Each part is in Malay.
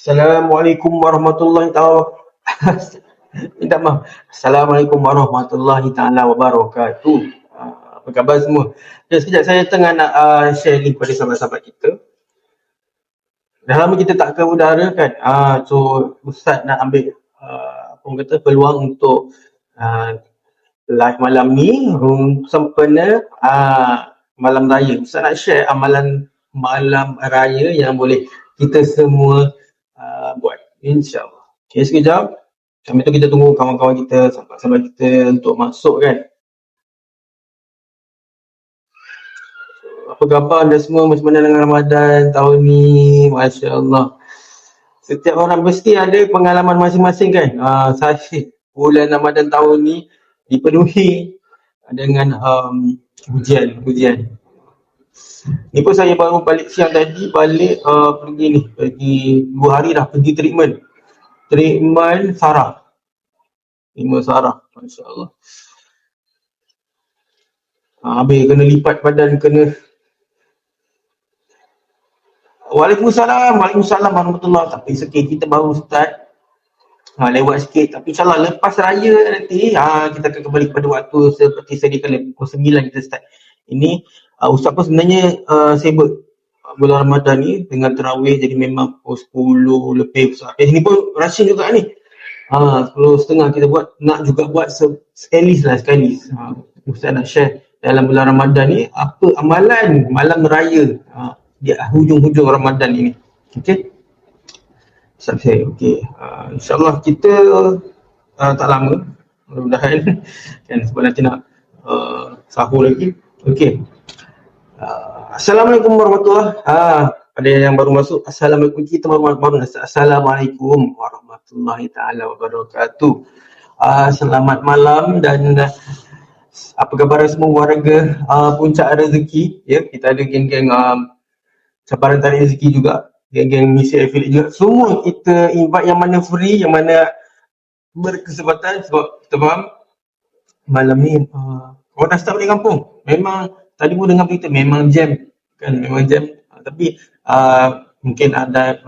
Assalamualaikum warahmatullahi taala. Minta maaf. Assalamualaikum warahmatullahi taala wabarakatuh. Apa khabar semua? Ya, sekejap saya tengah nak share link pada sahabat-sahabat kita. Dah lama kita tak ke udara kan. So Ustaz nak ambil apa orang kata peluang untuk live malam ni sempena malam raya. Ustaz nak share amalan malam raya yang boleh kita semua buat, insyaAllah. Okay, sekejap. Sambil tu kita tunggu kawan-kawan kita, sahabat-sahabat kita untuk masuk kan. Apa khabar anda semua? Macam mana dengan Ramadan tahun ni? Masya Allah. Setiap orang mesti ada pengalaman masing-masing kan. Saya bulan Ramadan tahun ni dipenuhi dengan hujan. Ni pun saya baru balik siang tadi, pergi 2 hari dah pergi treatment saraf. 5 saraf, Masya Allah. Habis kena lipat badan, kena. Waalaikumsalam warahmatullahi. Tapi sikit kita baru start. Lewat sikit. Tapi insyaAllah lepas raya nanti, kita akan kembali kepada waktu seperti sediakan pukul 9 kita start. Ini Ustaz pun sebenarnya sibuk bulan Ramadan ni dengan terawih, jadi memang pukul 10 lebih. Ini pun rushing juga ni. 10.30 kita buat, nak juga buat sekali. Ustaz nak share dalam bulan Ramadan ni apa amalan malam raya di hujung-hujung Ramadan ini. Okey. Ustaz share. Okey. InsyaAllah kita tak lama. Mudah-mudahan kan, sebab nanti nak sahur lagi. Okey. Assalamualaikum warahmatullahi. Ada yang baru masuk. Assalamualaikum. Kita baru Assalamualaikum warahmatullahi taala wabarakatuh. Selamat malam dan apa khabar semua warga Puncak Rezeki ya. Kita ada geng-geng cabaran tarik rezeki juga, geng-geng misi affiliate juga. Semua kita invite yang mana free, yang mana berkesempatan, sebab kita faham malam ni orang dah start balik kampung. Memang tadi pun dengar berita memang jam kan, tapi mungkin ada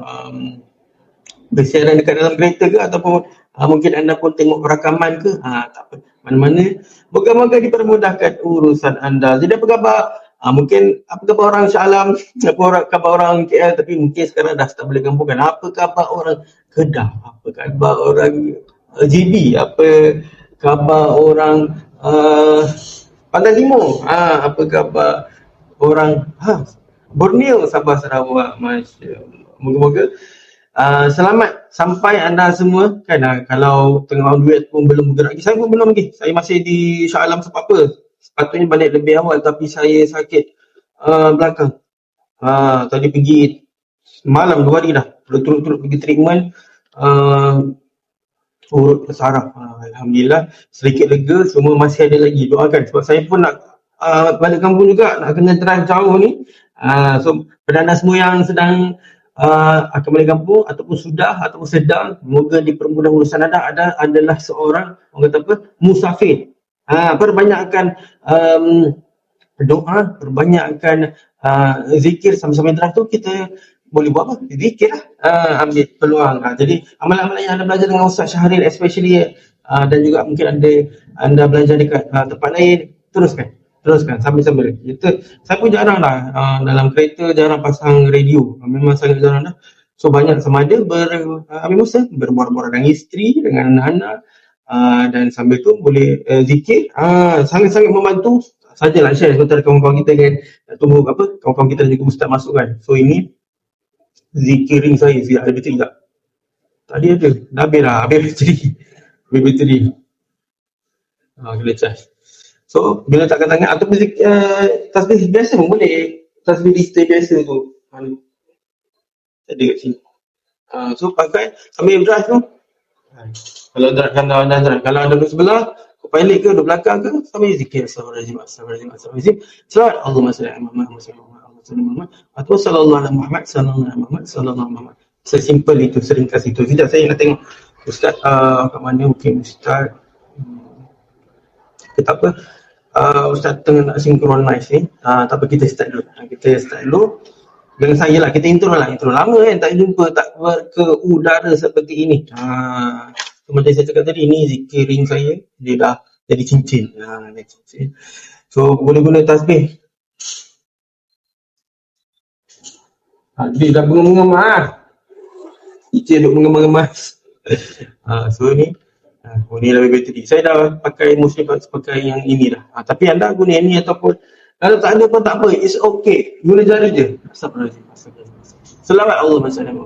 bersiaran dekat dalam kereta ke, ataupun mungkin anda pun tengok rakaman ke, tak apa, mana-mana moga-moga dipermudahkan urusan anda. Jadi apa khabar? Mungkin apa khabar orang Shah Alam, apa khabar orang KL, tapi mungkin sekarang dah start balik kampung kan. Apa khabar orang Kedah, apa khabar orang JB, apa khabar orang Pantai Timur, apa khabar orang Borneo, Sabah, Sarawak. Masya Allah. Moga-moga selamat sampai anda semua kan. Kalau tengah on duit pun belum bergerak lagi, saya pun belum lagi. Saya masih di Shah Alam sebab apa? Sepatutnya balik lebih awal tapi saya sakit belakang. Tadi pergi malam 2 hari dah turut-turut pergi treatment urut saraf. Alhamdulillah sedikit lega, semua masih ada lagi. Doakan sebab saya pun nak balik kampung juga, nak kena drive jauh ni. So pada anda semua yang sedang akan balik kampung ataupun sudah ataupun sedang, semoga dipermudah urusan anda. Adalah seorang orang kata apa, musafir. Perbanyakkan doa, perbanyakkan zikir sama-sama drive tu. Kita boleh buat apa? Zikir lah. Ambil peluang. Jadi amalan-amalan yang anda belajar dengan Ustaz Syahril especially, dan juga mungkin anda belajar dekat tempat lain, teruskan sambil-sambil. Saya pun jarang lah dalam kereta, jarang pasang radio, memang sangat jarang dah. So banyak sama ada ambil masa berbual-bual dengan isteri, dengan anak-anak, dan sambil tu boleh zikir. Sangat-sangat membantu. Sajalah share sebentar kawan-kawan kita kan, tunggu apa kawan-kawan kita juga Ustaz masuk kan. So ini zikiring saya, ada bateri tak? Tadi ada, dah habis bateri. Kena charge. So bila takkan tangan ataupun tasbih biasa pun boleh, tasbih lister biasa tu ada kat sini. So pakai sambil drive tu. Kalau anda duduk sebelah, pilot ke, duduk belakang ke, sambil zikir Astagfirullahaladzim. Selawat Allahumma salli ala Muhammad atau sallallahu alaihi Muhammad. Sesimpel itu, seringkas itu. Sekejap saya nak tengok Ustaz kat mana. Mungkin Ustaz tak apa, Ustaz tengah nak synchronize ni. Tak apa, kita start dulu. dengan saya lah, kita intro lama kan tak jumpa, tak ke udara seperti ini. Macam saya cakap tadi, ni zikir ring saya, dia dah jadi cincin. Dia cincin. So boleh guna tasbih. Dia dah mengemas. Cik duk mengemas. So ni ni lebih bateri. Saya dah pakai Muslim Buds, pakai yang ini dah. Tapi anda guna yang ni ataupun kalau tak ada pun tak apa, it's okay. Guna jari je. Astagfirullahaladzim. Selawat Allah Muhammad.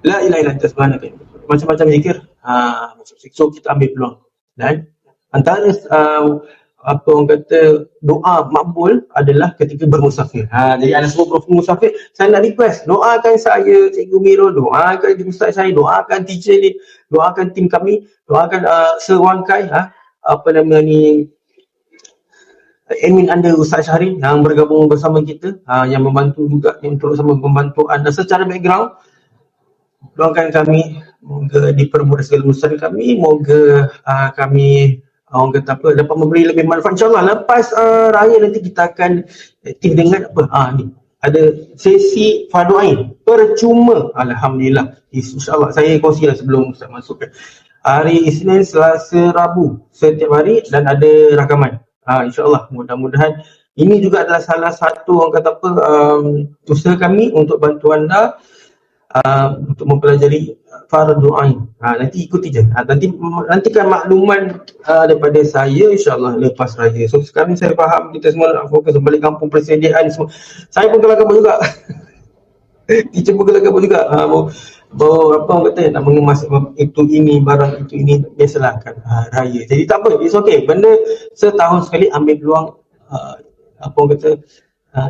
La ilaha illa anta subhanaka. Macam-macam zikir. So kita ambil peluang. Dan antara apa orang kata doa makbul adalah ketika bermusafir. Jadi ada semua musafir, saya nak request doakan saya, Cikgu Mirul, doakan ustaz saya, doakan teacher ni, doakan tim kami, doakan serangkai apa nama ni, admin anda Ustaz Syahrir yang bergabung bersama kita, yang membantu juga untuk sama membantu anda secara background. Doakan kami moga dipermudah segala urusan kami, moga kami orang kata apa, dapat memberi lebih manfaat. InsyaAllah lepas raya nanti kita akan aktif dengan apa, ni ada sesi fardu ain percuma. Alhamdulillah, insyaAllah saya kongsilah sebelum Ustaz masuk. Hari Isnin, Selasa, Rabu setiap hari, dan ada rakaman. InsyaAllah mudah-mudahan ini juga adalah salah satu orang kata apa, usaha kami untuk bantu anda untuk mempelajari fardu ain. Nanti ikuti je. Nantikan makluman daripada saya insyaAllah lepas raya. So sekarang saya faham kita semua nak fokus balik kampung, persediaan semua. Saya pun kelar kabut juga. Teacher pun kelar kabut juga. Bawa apa orang kata, nak mengemas itu ini, barang itu ini, biasalah kan raya. Jadi tak apa, it's okay. Benda setahun sekali, ambil peluang, apa orang kata,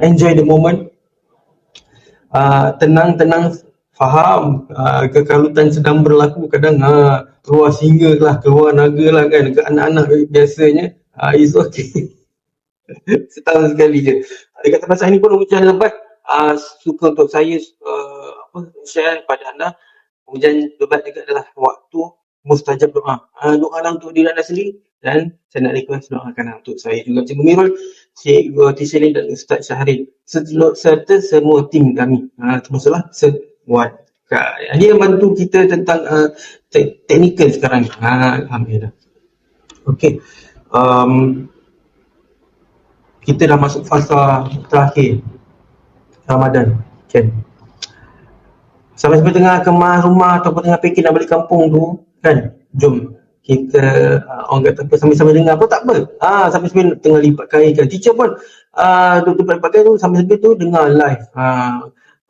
enjoy the moment. Tenang-tenang, faham kekalutan sedang berlaku. Kadang keluar singa lah, keluar naga lah kan, ke anak-anak biasanya. It's okay. Setahun sekali je. Dekat tempat saya ni pun hujan lebat. Suka untuk saya share pada anda, hujan lebat juga adalah waktu mustajab doa. Doalah untuk diri anda sendiri, dan saya nak request doakan untuk saya juga, Cikgu Mirul, Cikgu Tishalin dan Ustaz Syahrir serta semua tim kami. Teruslah sekuat. Dia bantu kita tentang teknikal sekarang ni. Alhamdulillah. Okey. Kita dah masuk fasa terakhir Ramadan. Okay. Sampai tengah kemas rumah ataupun tengah fikir nak balik kampung tu kan, jom kita orang kata apa, sambil-sambil dengar pun tak apa. Sambil-sambil tengah lipat kain kan, teacher pun duduk lipat kain tu, sambil-sambil tu dengar live.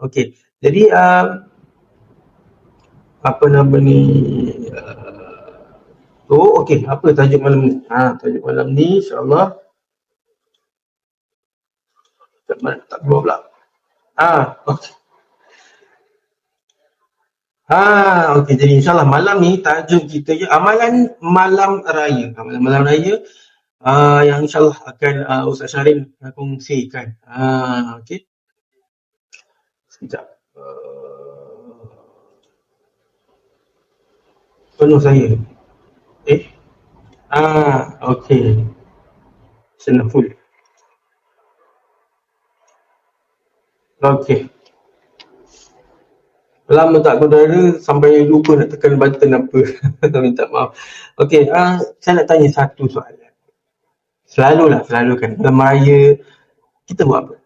Okey. Jadi apa nama ni, okey, apa tajuk malam ni? Tajuk malam ni insya-Allah tak keluar pula. Okey. Okey, jadi insyaAllah malam ni tajuk kita je amalan malam raya. Amalan malam raya yang insyaAllah akan Ustaz Syahrir kongsikan. Okey. Sekejap. Penuh saya. Okey. Senang full. Okey. Lama tak udara sampai lupa nak tekan button apa. Minta maaf. Okey, saya nak tanya satu soalan. Selalu kan dalam raya kita buat apa?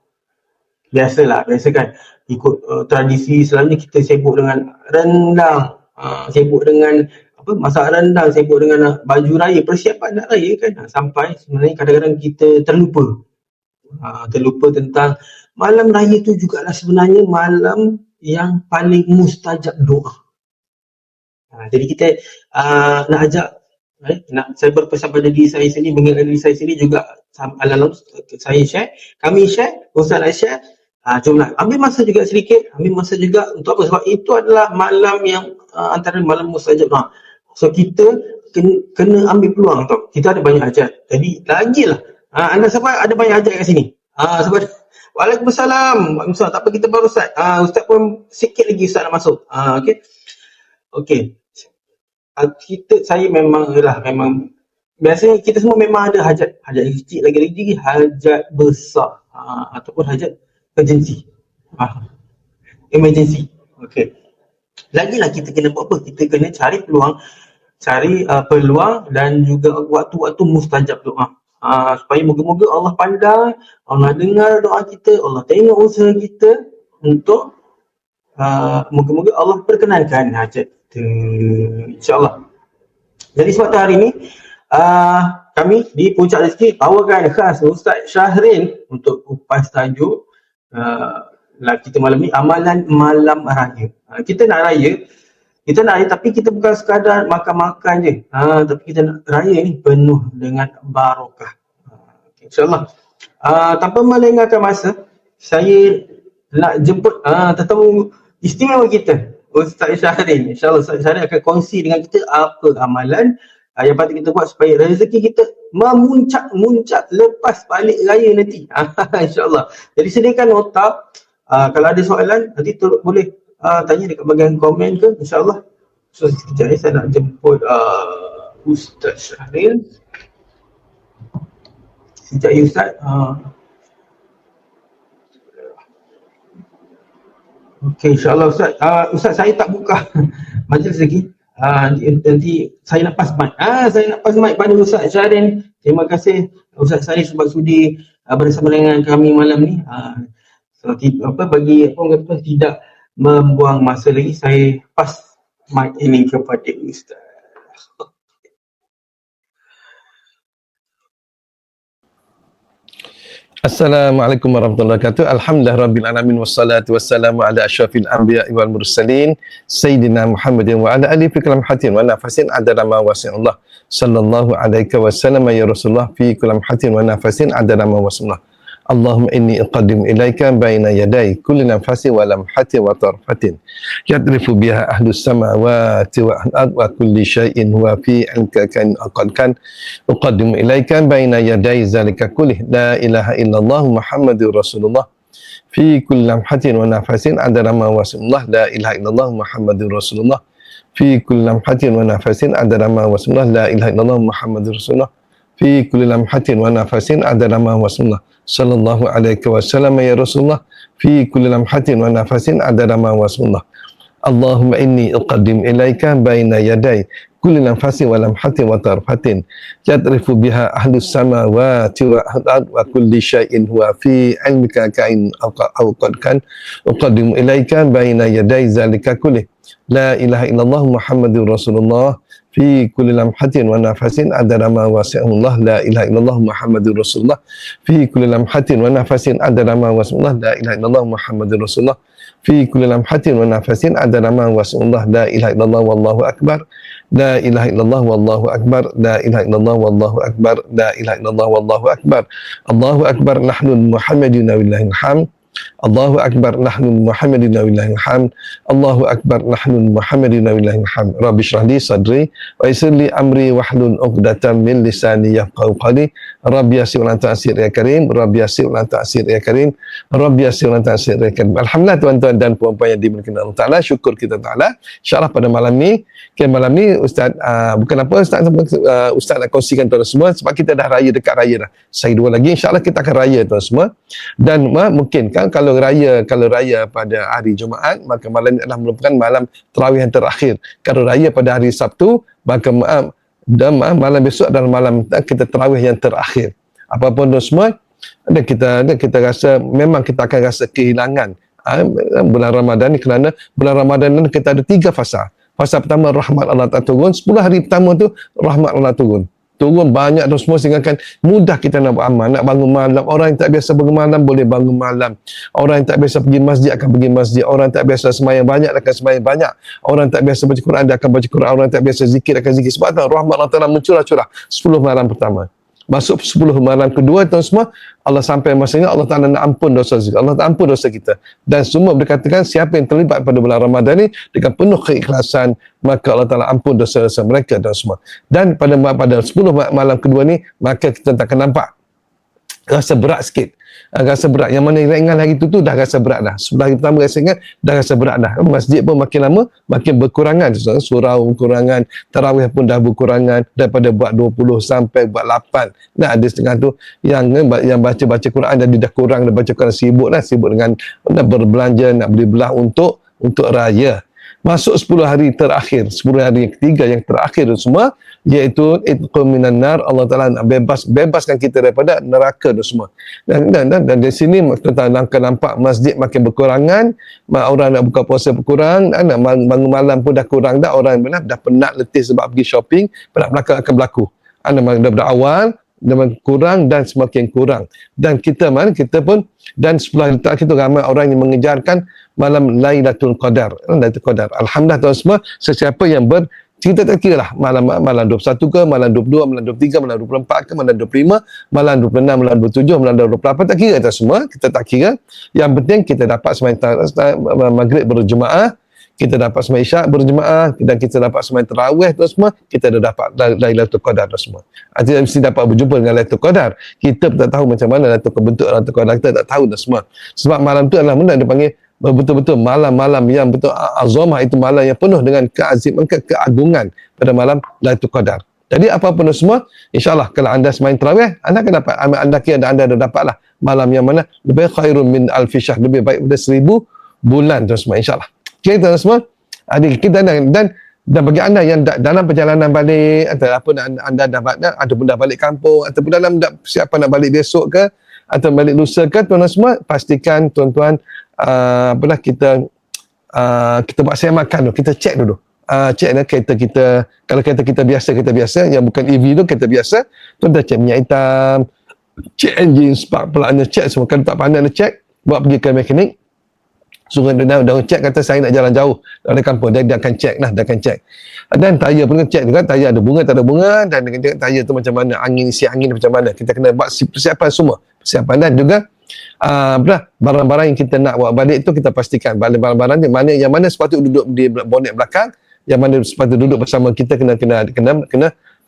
Biasa kan, ikut tradisi selalunya kita sibuk dengan rendang, sibuk dengan apa, masak rendang, sibuk dengan baju raya, persiapan nak raya kan. Sampai sebenarnya kadang-kadang kita terlupa tentang malam raya tu jugalah sebenarnya malam yang paling mustajab doa. Jadi kita nak ajak, saya berpesan pada diri saya sendiri, mengenai diri saya sendiri juga, ala-ala saya share, kami share, Ustaz nak share. Jomlah ambil masa juga sedikit, ambil masa juga untuk apa? Sebab itu adalah malam yang antara malam mustajab doa. So kita kena ambil peluang tau. Kita ada banyak hajat. Jadi lagilah anda siapa ada banyak hajat kat sini. Sebab Waalaikumsalam. Tak apa, kita baru Ustaz. Ustaz pun sikit lagi Ustaz nak masuk. Okey. Saya memang biasanya kita semua memang ada hajat kecil lagi hajat besar, ataupun hajat urgency. Emergency. Okey. Lagilah kita kena buat apa? Kita kena cari peluang, dan juga waktu-waktu mustajab doa. Supaya moga-moga Allah pandang, Allah dengar doa kita, Allah tengok usaha kita untuk moga-moga Allah perkenankan hajat kita, insyaAllah. Jadi sebab tu hari ni kami di Puncak Rezeki bawakan khas Ustaz Syahrin untuk kupas tajuk kita malam ni, amalan malam raya. Kita nak raya tapi kita bukan sekadar makan-makan je. Tapi kita nak raya ni penuh dengan barakah. InsyaAllah. Tanpa melengahkan masa, saya nak jemput tetamu istimewa kita, Ustaz Syahrin. InsyaAllah Ustaz Syahrin akan kongsi dengan kita apa amalan yang patut kita buat supaya rezeki kita memuncak lepas balik raya nanti. InsyaAllah. Jadi sediakan nota. Kalau ada soalan, nanti boleh tanya dekat bahagian komen ke, insyaAllah. So sekejap saya nak jemput Ustaz Syahrin. Sekejap ya Ustaz. Okey, insyaAllah Ustaz. Ustaz, saya tak buka majlis lagi. Nanti saya nak pas mic. Saya nak pas mic pada Ustaz Syahrin. Terima kasih Ustaz Syahrin sebab sudi bersama dengan kami malam ni. So, bagi tidak membuang masa lagi, saya pas mic ini kepada Ustaz. Assalamualaikum warahmatullahi wabarakatuh. Alhamdulillahirabbil alamin wassalatu wassalamu ala asyrafil anbiya'i wal mursalin sayyidina Muhammadin wa ala alihi fi kulli hatin wa nafasin adada ma wasi'allah sallallahu alaihi wasallam ya Rasulullah fi kulli hatin wa nafasin adada ma wasi'allah. Allahumma inni uqaddim ilaika baina yaday kulli nafasin wa lamhatin wa tarfatin yadrifu biha ahlus samawati wa al-ard wa kulli syai'in huwa fi anka kan aqadkan uqaddim ilaika baina yaday zalika kulli la ilaha illallah Muhammadur Rasulullah fi kulli lamhatin wa nafasin adada ma wasillah la ilaha illallah Muhammadur Rasulullah fi kulli lamhatin wa nafasin adada ma wasillah la ilaha illallah Muhammadur Rasulullah fi kulli lamhatin wa nafasin adada ma wasillah sallallahu alaihi wasallam ya Rasulullah fi kulli lamhatin wa nafasin adada ma wasillah. Allahumma inni uqaddim ilaika baina yaday kulli nafasin wa lamhatin wa tarfatin yadrifu biha ahlus samawati wa al-ard wa kulli syai'in huwa fi ilmika kain aw qad kan uqaddim ilaika baina yaday zalika kulli la ilaha illallah Muhammadur Rasulullah fi kulli lamhatin wa nafasin adada ma wasi'allah la ilaha illallah Muhammadur Rasulullah fi kulli lamhatin wa nafasin adada ma wasi'allah la ilaha illallah Muhammadur Rasulullah fi kulli lamhatin wa nafasin adada ma wasi'allah la ilaha illallah wallahu akbar la ilaha illallah wallahu akbar la ilaha illallah wallahu akbar la ilaha illallah wallahu akbar Allahu akbar nahnu Muhammadin wallahil hamd Allahu akbar nahnu Muhammadin wallahil hamd Allahu akbar nahnu Muhammadin wallahil hamd Rabbi shrah li sadri wa yassir li amri wahlul 'uqdatam min lisani yafqahu qawli Rabbi yassir wa la ta'sir ya karim Rabbi yassir wa la ta'sir ya karim Rabbi yassir wa la ta'sir ya karim. Alhamdulillah tuan-tuan dan puan-puan yang diberkati Allah Taala, syukur kita Taala. Insya-Allah pada malam ni Ustaz bukan apa Ustaz nak kongsikan tuan semua sebab kita dah raya, dekat raya dah. Saya dua lagi insya-Allah kita akan raya tuan semua. Dan mungkin kan kalau raya pada hari Jumaat, maka malam ini adalah merupakan malam tarawih yang terakhir. Kalau raya pada hari Sabtu, maka malam besok adalah malam kita tarawih yang terakhir. Apapun tuan semua, dan kita rasa memang kita akan rasa kehilangan bulan Ramadan ni, kerana bulan Ramadan ni kita ada 3 fasa. Fasa pertama rahmat Allah Ta'ala turun, 10 hari pertama tu rahmat Allah turun banyak dan semua, sehingga kan mudah kita nak beramal, nak bangun malam. Orang yang tak biasa bangun malam boleh bangun malam, orang yang tak biasa pergi masjid akan pergi masjid, orang yang tak biasa sembahyang banyak akan sembahyang banyak, orang yang tak biasa baca Quran dia akan baca Quran, orang yang tak biasa zikir akan zikir. Sebab tu rahmat Allah Ta'ala mencurah-curah 10 malam pertama. Masuk 10 malam kedua tuan semua, Allah sampai masanya Allah Ta'ala nak ampun dosa kita, Allah Ta'ala ampun dosa kita. Dan semua berkatakan siapa yang terlibat pada bulan Ramadan ni dengan penuh keikhlasan, maka Allah Ta'ala ampun dosa-dosa mereka dan semua. Dan pada 10 malam kedua ni, maka kita tak akan nampak rasa berat sikit. Rasa berat. Yang mana ringan hari tu dah rasa berat dah. Sebelah hari pertama rasa ringan, dah rasa berat dah. Masjid pun makin lama, makin berkurangan. Surau berkurangan, tarawih pun dah berkurangan. Daripada buat 20 sampai buat 8. Nah, ada setengah tu yang baca-baca Quran dah kurang, dah baca Quran sibuk dengan nak berbelanja, nak beli belah untuk raya. Masuk 10 hari terakhir, 10 hari yang ketiga yang terakhir itu semua, iaitu itqum minan nar, Allah Ta'ala nak bebaskan kita daripada neraka itu semua. Dan di sini kita nampak masjid makin berkurangan, orang nak buka puasa berkurang, nak bangun malam pun dah kurang dah, orang dah penat letih sebab pergi shopping, penat belakang akan berlaku. Daripada awal dan kurang dan semakin kurang. Dan kita pun dan 10 hari terakhir itu ramai orang yang mengejarkan malam Lailatul Qadar. Alhamdulillah tuan semua, sesiapa yang kita tak kira lah malam 21 ke, malam 22, malam 23, malam 24 ke, malam 25, malam 26, malam 27, malam 28, tak kira tuan semua, kita tak kira. Yang penting kita dapat sembahyang maghrib berjemaah, kita dapat sembahyang isyak berjemaah, dan kita dapat sembahyang tarawih tu semua, kita dah dapat Lailatul Qadar tu semua. Artinya mesti dapat berjumpa dengan Lailatul Qadar. Kita pun tak tahu macam mana bentuk Lailatul Qadar, kita tak tahu dah semua. Sebab malam tu adalah benda dia panggil betul-betul malam-malam yang betul azamah, itu malam yang penuh dengan keagungan pada malam Lailatul Qadar. Jadi apa-apa semua, insya-Allah kalau anda sembahyang tarawih, anda akan dapat, anda kira anda dah dapatlah malam yang mana lebih khairun min alfi syahr, lebih baik daripada 1000 bulan tu semua, insya-Allah. Okay, tuan semua, kita dan bagi anda yang dalam perjalanan balik, atau apa anda ataupun dah balik kampung, ataupun dalam siapa nak balik besok ke, atau balik lusa ke, tuan semua, pastikan tuan-tuan kita buat sedia makan tu, kita cek dulu. Cek kereta kita, kalau kereta kita biasa, yang bukan EV tu, kereta biasa, tuan-tuan cek minyak hitam, cek enjin, spark plug, cek semua. Kalau tak pandai, cek, bawa pergi ke mekanik, suruh dia cek, kata saya nak jalan jauh dari kampung, dia akan cek lah, dia akan cek. Dan tayar pun cek juga, tayar ada bunga, tak ada bunga, dan dia cek tayar tu macam mana, isi angin macam mana, kita kena buat persiapan semua, dan juga barang-barang yang kita nak bawa balik tu kita pastikan barang-barang yang mana sepatutnya duduk di bonet belakang, yang mana sepatutnya duduk bersama kita, kena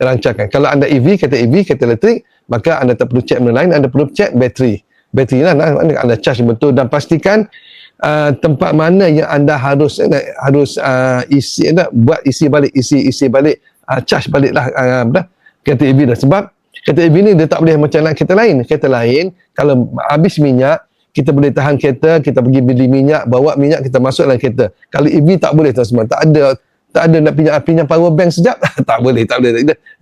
rancangkan. Kalau anda kereta elektrik, maka anda tak perlu cek benda lain, anda perlu cek bateri lah, anda charge betul, dan pastikan tempat mana yang anda harus isi balik, charge balik lah kereta EV dah. Sebab kereta EV ni dia tak boleh macam kereta lain, kalau habis minyak, kita boleh tahan kereta, kita pergi beli minyak, bawa minyak, kita masuk dalam kereta. Kalau EV tak boleh tuan semua, tak ada nak pinjam power bank sekejap, tak boleh.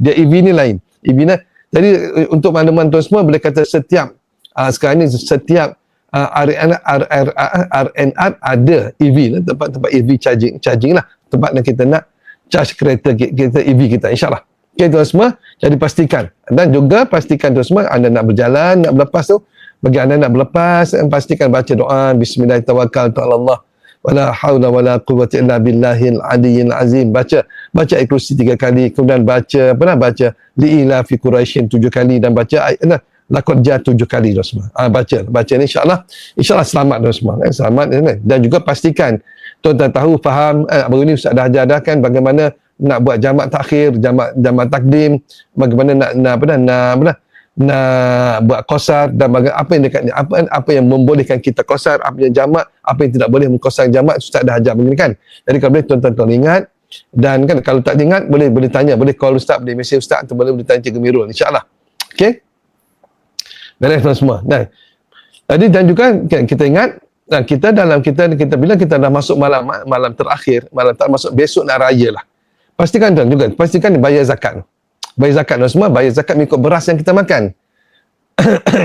Dia EV ni lain. Jadi untuk makluman tuan semua, boleh kata sekarang ni setiap RNR ada EV lah, tempat EV charging lah, tempat yang kita nak charge kereta EV kita, insyaAllah. Okay tuan semua, jadi pastikan, dan juga pastikan tuan semua, anda nak berjalan, nak berlepas tu, bagi anda nak berlepas, pastikan baca doa bismillahirrahmanirrahim, Allah wala haula wala quwwata illa billahil aliyyil azim, baca ayat kursi 3 kali, kemudian baca li'ila fi quraisyin 7 kali, dan baca Laqad Jaa 7 kali tu semua. Baca ni insya-Allah selamat tu semua. Selamat dan juga pastikan tuan-tuan tahu, faham, baru ni Ustaz dah ajar kan bagaimana nak buat jamak takhir, jamak takdim, bagaimana nak buat qasar, dan apa yang membolehkan kita qasar, apa yang jamak, apa yang tidak boleh mengqasar jamak, Ustaz dah ajar begini kan. Jadi kalau boleh tuan-tuan ingat, dan kan kalau tak ingat boleh tanya, boleh call Ustaz, boleh message Ustaz, atau boleh tanya Cikgu Mirul, insya-Allah. Okey. Beres semua. Dan juga kita ingat, kita bila kita dah masuk malam terakhir, masuk besok nak raya lah. Pastikan bayar zakat. Bayar zakat semua, bayar zakat mengikut beras yang kita makan.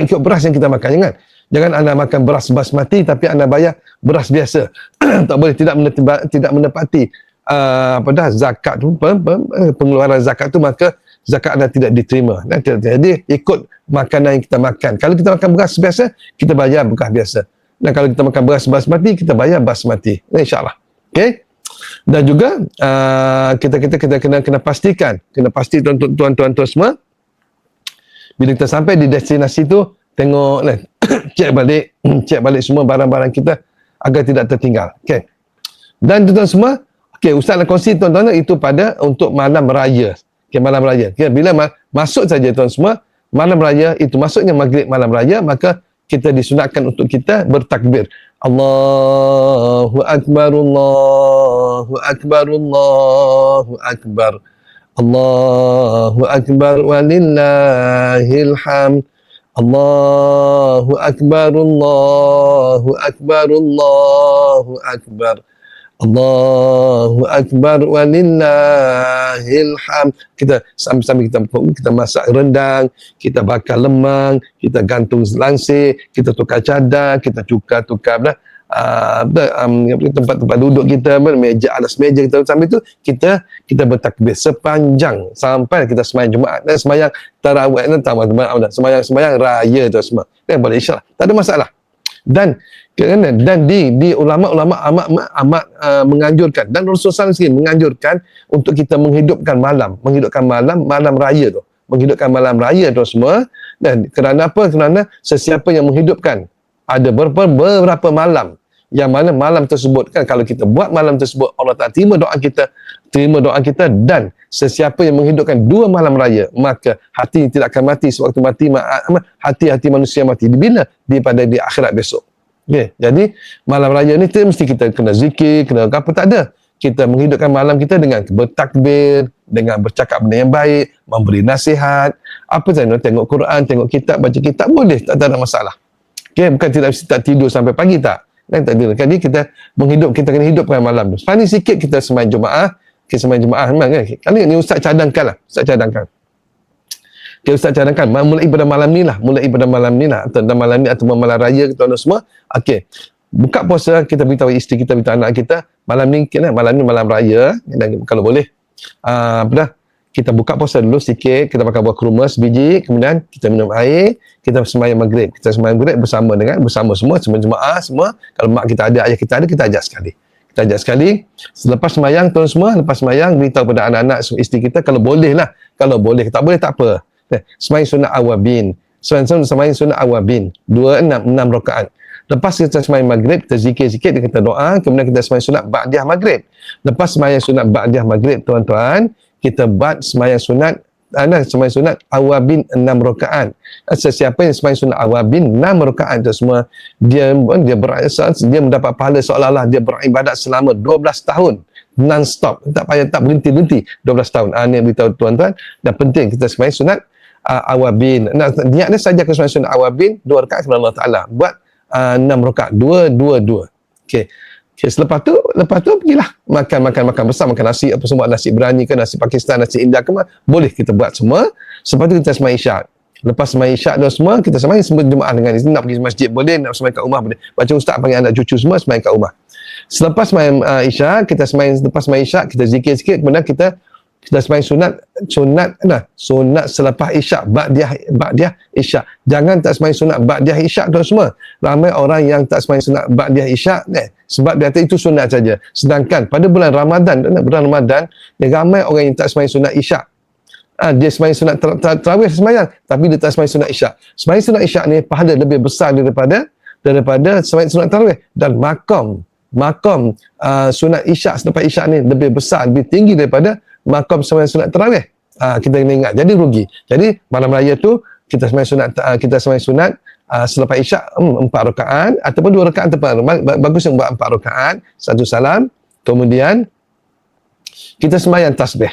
Ikut beras yang kita makan, jangan anda makan beras basmati tapi anda bayar beras biasa. Tak boleh, tidak menepati zakat tu, pengeluaran zakat tu, maka zakat anda tidak diterima. Jadi ikut makanan yang kita makan. Kalau kita makan beras biasa, kita bayar beras biasa. Dan kalau kita makan beras basmati, kita bayar basmati. InsyaAllah. Okey. Dan juga kita kena pastikan, tuan-tuan semua, bila kita sampai di destinasi tu, tengok cek balik semua barang-barang kita agar tidak tertinggal. Okey. Dan tuan-tuan semua, Ustaz nak kongsi tuan-tuan itu untuk malam raya. Malam raya. Bila masuk saja tuan semua, malam raya itu maksudnya maghrib malam raya, maka kita disunatkan untuk kita bertakbir. Allahu Akbar, Allahu Akbar, Allahu Akbar. Allahu Akbar walillahil hamd. Allahu Akbar, Allahu Akbar, Allahu Akbar. Allahu Akbar walillahil hamd. Kita sambil-sambil kita masak rendang, kita bakar lemang, kita gantung langsir, kita tukar cadar, kita tukar tempat-tempat duduk kita, meja, atas meja kita, sambil itu kita bertakbir sepanjang sampai kita sembahyang Jumaat dan sembahyang tarawih dan sembahyang raya tu semua. Dan boleh insya-Allah. Tak ada masalah. Dan di ulama-ulama amat menganjurkan, dan Rasulullah SAW menganjurkan untuk kita menghidupkan malam raya tu, menghidupkan malam raya tu semua. Dan kerana apa? Kerana sesiapa yang menghidupkan, ada beberapa malam yang mana malam tersebut kan, kalau kita buat malam tersebut, Allah Ta'ala terima doa kita, dan sesiapa yang menghidupkan 2 malam raya, maka hati tidak akan mati sewaktu mati, hati-hati manusia mati bila di akhirat besok. Okay. Jadi malam raya ni mesti kita kena zikir, kena apa, tak ada. Kita menghidupkan malam kita dengan bertakbir, dengan bercakap benda yang baik, memberi nasihat, apa saja, tengok Quran, tengok kitab, baca kitab, boleh, tak ada masalah. Okay. Bukan tidak mesti tak tidur sampai pagi, tak. Dan tak ada. Jadi kita kena hidupkan malam tu. Paling sikit kita sembahyang Jumaat, memang kan. Kali ni Ustaz cadangkan. Okay, Ustaz cadangkan mulai pada malam ni lah, atau malam ni atau malam raya kita semua. Okey. Buka puasa, kita beritahu isteri kita, beritahu anak kita, malam ni malam raya, dan kalau boleh kita buka puasa dulu sikit, kita makan buah kurma sebiji, kemudian kita minum air, kita sembahyang maghrib. Kita sembahyang maghrib bersama semua jemaah semua. Kalau mak kita ada, ayah kita ada, kita ajak sekali. Selepas sembahyang, tuan semua, lepas sembahyang, beritahu pada anak-anak, isteri kita, kalau boleh lah. Kalau boleh, tak boleh tak apa. Sembahyang sunat awabin. Sembahyang sunat awabin. 6 rakaat. Lepas kita sembahyang maghrib, kita zikir sikit, kita doa, kemudian kita sembahyang sunat ba'diyah maghrib. Lepas sembahyang sunat ba'diyah maghrib, tuan-tuan, kita buat sembahyang sunat awabin 6 rakaat. Sesiapa yang sembahyang sunat awabin 6 rakaat itu semua, dia mendapat pahala seolah-olah dia beribadat selama 12 tahun non-stop, tak berhenti 12 tahun. Ini beritahu tuan-tuan, dan penting kita sembahyang sunat awabin. Niatnya saja ke sembahyang sunat awabin 2 rakaat kepada Allah Taala. Buat 6 rakaat, 2. Okey. Okay, lepas tu pergilah makan besar, makan nasi apa semua, nasi berani ke, nasi Pakistan, nasi India ke, boleh kita buat semua. Lepas tu kita sembahyang isyak. Lepas sembahyang isyak dan semua, kita sembahyang semua jemaah dengan isteri. Nak pergi masjid boleh, nak sembahyang kat rumah boleh. Macam ustaz panggil anak cucu semua sembahyang kat rumah. Selepas sembahyang isyak, lepas sembahyang isyak, kita zikir sikit, kemudian kita sembahyang sunat selepas isyak, ba'diyah isyak. Jangan tak sembahyang sunat ba'diyah isyak tu semua. Ramai orang yang tak sembahyang sunat ba'diyah isyak sebab dia kata itu sunat saja. Sedangkan pada bulan Ramadan, ramai orang yang tak sembahyang sunat isyak. Dia sembahyang sunat tarawih sembahyang, tapi dia tak sembahyang sunat isyak. Sembahyang sunat isyak ni pahala lebih besar daripada sembahyang sunat tarawih, dan makam sunat isyak selepas isyak ni lebih besar, lebih tinggi daripada makam sembahyang sunat tarawih. Kita kena ingat, jadi rugi. Jadi malam raya tu kita sembahyang sunat selepas isyak 4 rakaat ataupun 2 rakaat, bagus yang buat 4 rakaat, 1 salam, kemudian kita sembahyang tasbih.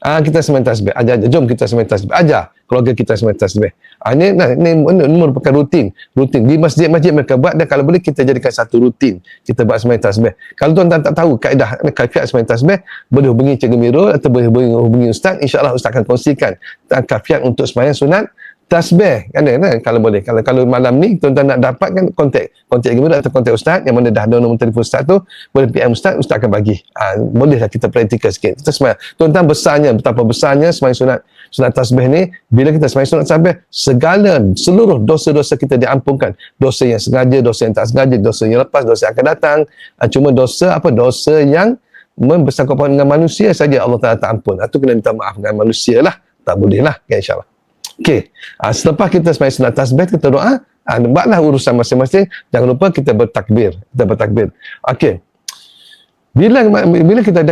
Kita sembahyang tasbih. Jom kita sembahyang tasbih. Ajar keluarga kita sembahyang tasbih. Ini merupakan rutin di masjid-masjid mereka buat, dan kalau boleh kita jadikan satu rutin, kita buat sembahyang tasbih. Kalau tuan-tuan tak tahu kaedah kaifiat sembahyang tasbih, boleh hubungi Cikgu Mirul atau boleh hubungi Ustaz. InsyaAllah Ustaz akan kongsikan kaifiat untuk sembahyang sunat tasbih, kan? Kalau boleh, kalau malam ni tuan-tuan nak dapatkan, kontak Cikgu Mirul atau kontak Ustaz, yang mana dah ada nombor telefon Ustaz tu, boleh PM Ustaz akan bagi. Bolehlah kita praktikal sikit. Kita sembahyang. Tuan-tuan betapa besarnya sembahyang sunat tasbih ni. Bila kita sembahyang sunat tasbih, seluruh dosa-dosa kita diampunkan. Dosa yang sengaja, dosa yang tak sengaja, dosa yang lepas, dosa yang akan datang. Cuma dosa yang bersangkutan dengan manusia saja Allah Ta'ala tak ampun. Itu kena minta maaf dengan manusia lah. Tak boleh lah, kan, insyaAllah. Okey, selepas kita sembahyang sunat tasbih, kita doa, buatlah urusan masing-masing. Jangan lupa kita bertakbir. Okey. Bila kita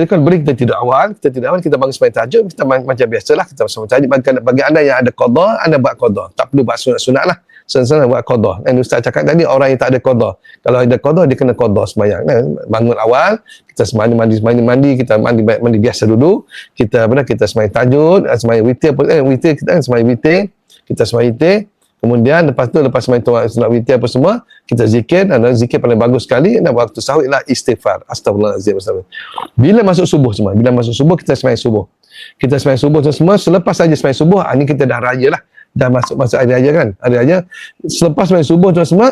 kan boleh kita tidur awal, kita bangun sembahyang tahajud, kita macam biasalah kita sembahyang tahajud. Bagi anda yang ada qada, anda buat qada. Tak perlu buat sunat-sunat lah. Sunat-sunat buat qada. Dan Ustaz cakap tadi orang yang tak ada qada. Kalau ada qada dia kena qada sembahyang. Bangun awal, kita mandi, kita mandi biasa dulu. Kita sembahyang tahajud, sembahyang witir kita sembahyang witir. Kita sembahyang witir. Kemudian lepas sembahyang sunat witir apa semua, kita zikir, dan zikir paling bagus sekali dan waktu sahur ialah istighfar. Astagfirullahalazim. Bila masuk subuh kita sembahyang subuh. Kita sembahyang subuh semua, selepas saja sembahyang subuh, ini kita dah raya lah. Dah masuk masa hari raya kan. Hari raya. Selepas sembahyang subuh semua,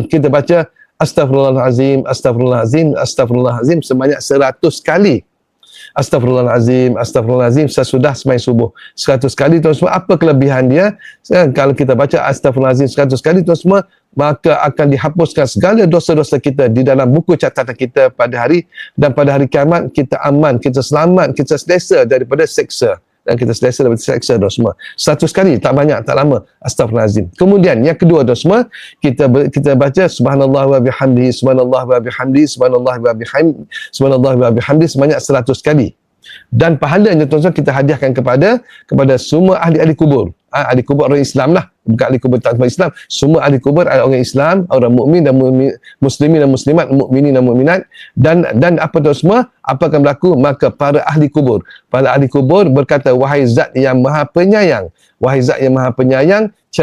kita baca Astagfirullahalazim, Astagfirullahalazim, Astagfirullahalazim sebanyak 100 kali. Astagfirullahalazim sesudah sembahyang subuh 100 kali tuan semua. Apa kelebihan dia? Kalau kita baca Astagfirullahalazim 100 kali tuan semua, maka akan dihapuskan segala dosa-dosa kita di dalam buku catatan kita pada hari, dan pada hari kiamat kita aman, kita selamat, kita selesa daripada seksa. Dan kita selesa daripada seksa tuan semua. 100 kali, tak banyak, tak lama. Astagfirullahalazim. Kemudian yang kedua tuan semua, kita baca subhanallah wa bihamdihi, subhanallah wa bihamdihi, subhanallah wa bihamdihi, subhanallah wa bihamdihi sebanyak 100 kali. Dan pahalanya tuan-tuan kita hadiahkan kepada semua ahli-ahli kubur. Ahli kubur orang Islam lah, bukan ahli kubur tak Islam. Semua ahli kubur adalah orang Islam, orang mukmin dan muslimin dan muslimat, mukminin dan mukminat. Dan apa tu semua, apa akan berlaku? Maka para ahli kubur berkata, wahai zat yang maha penyayang,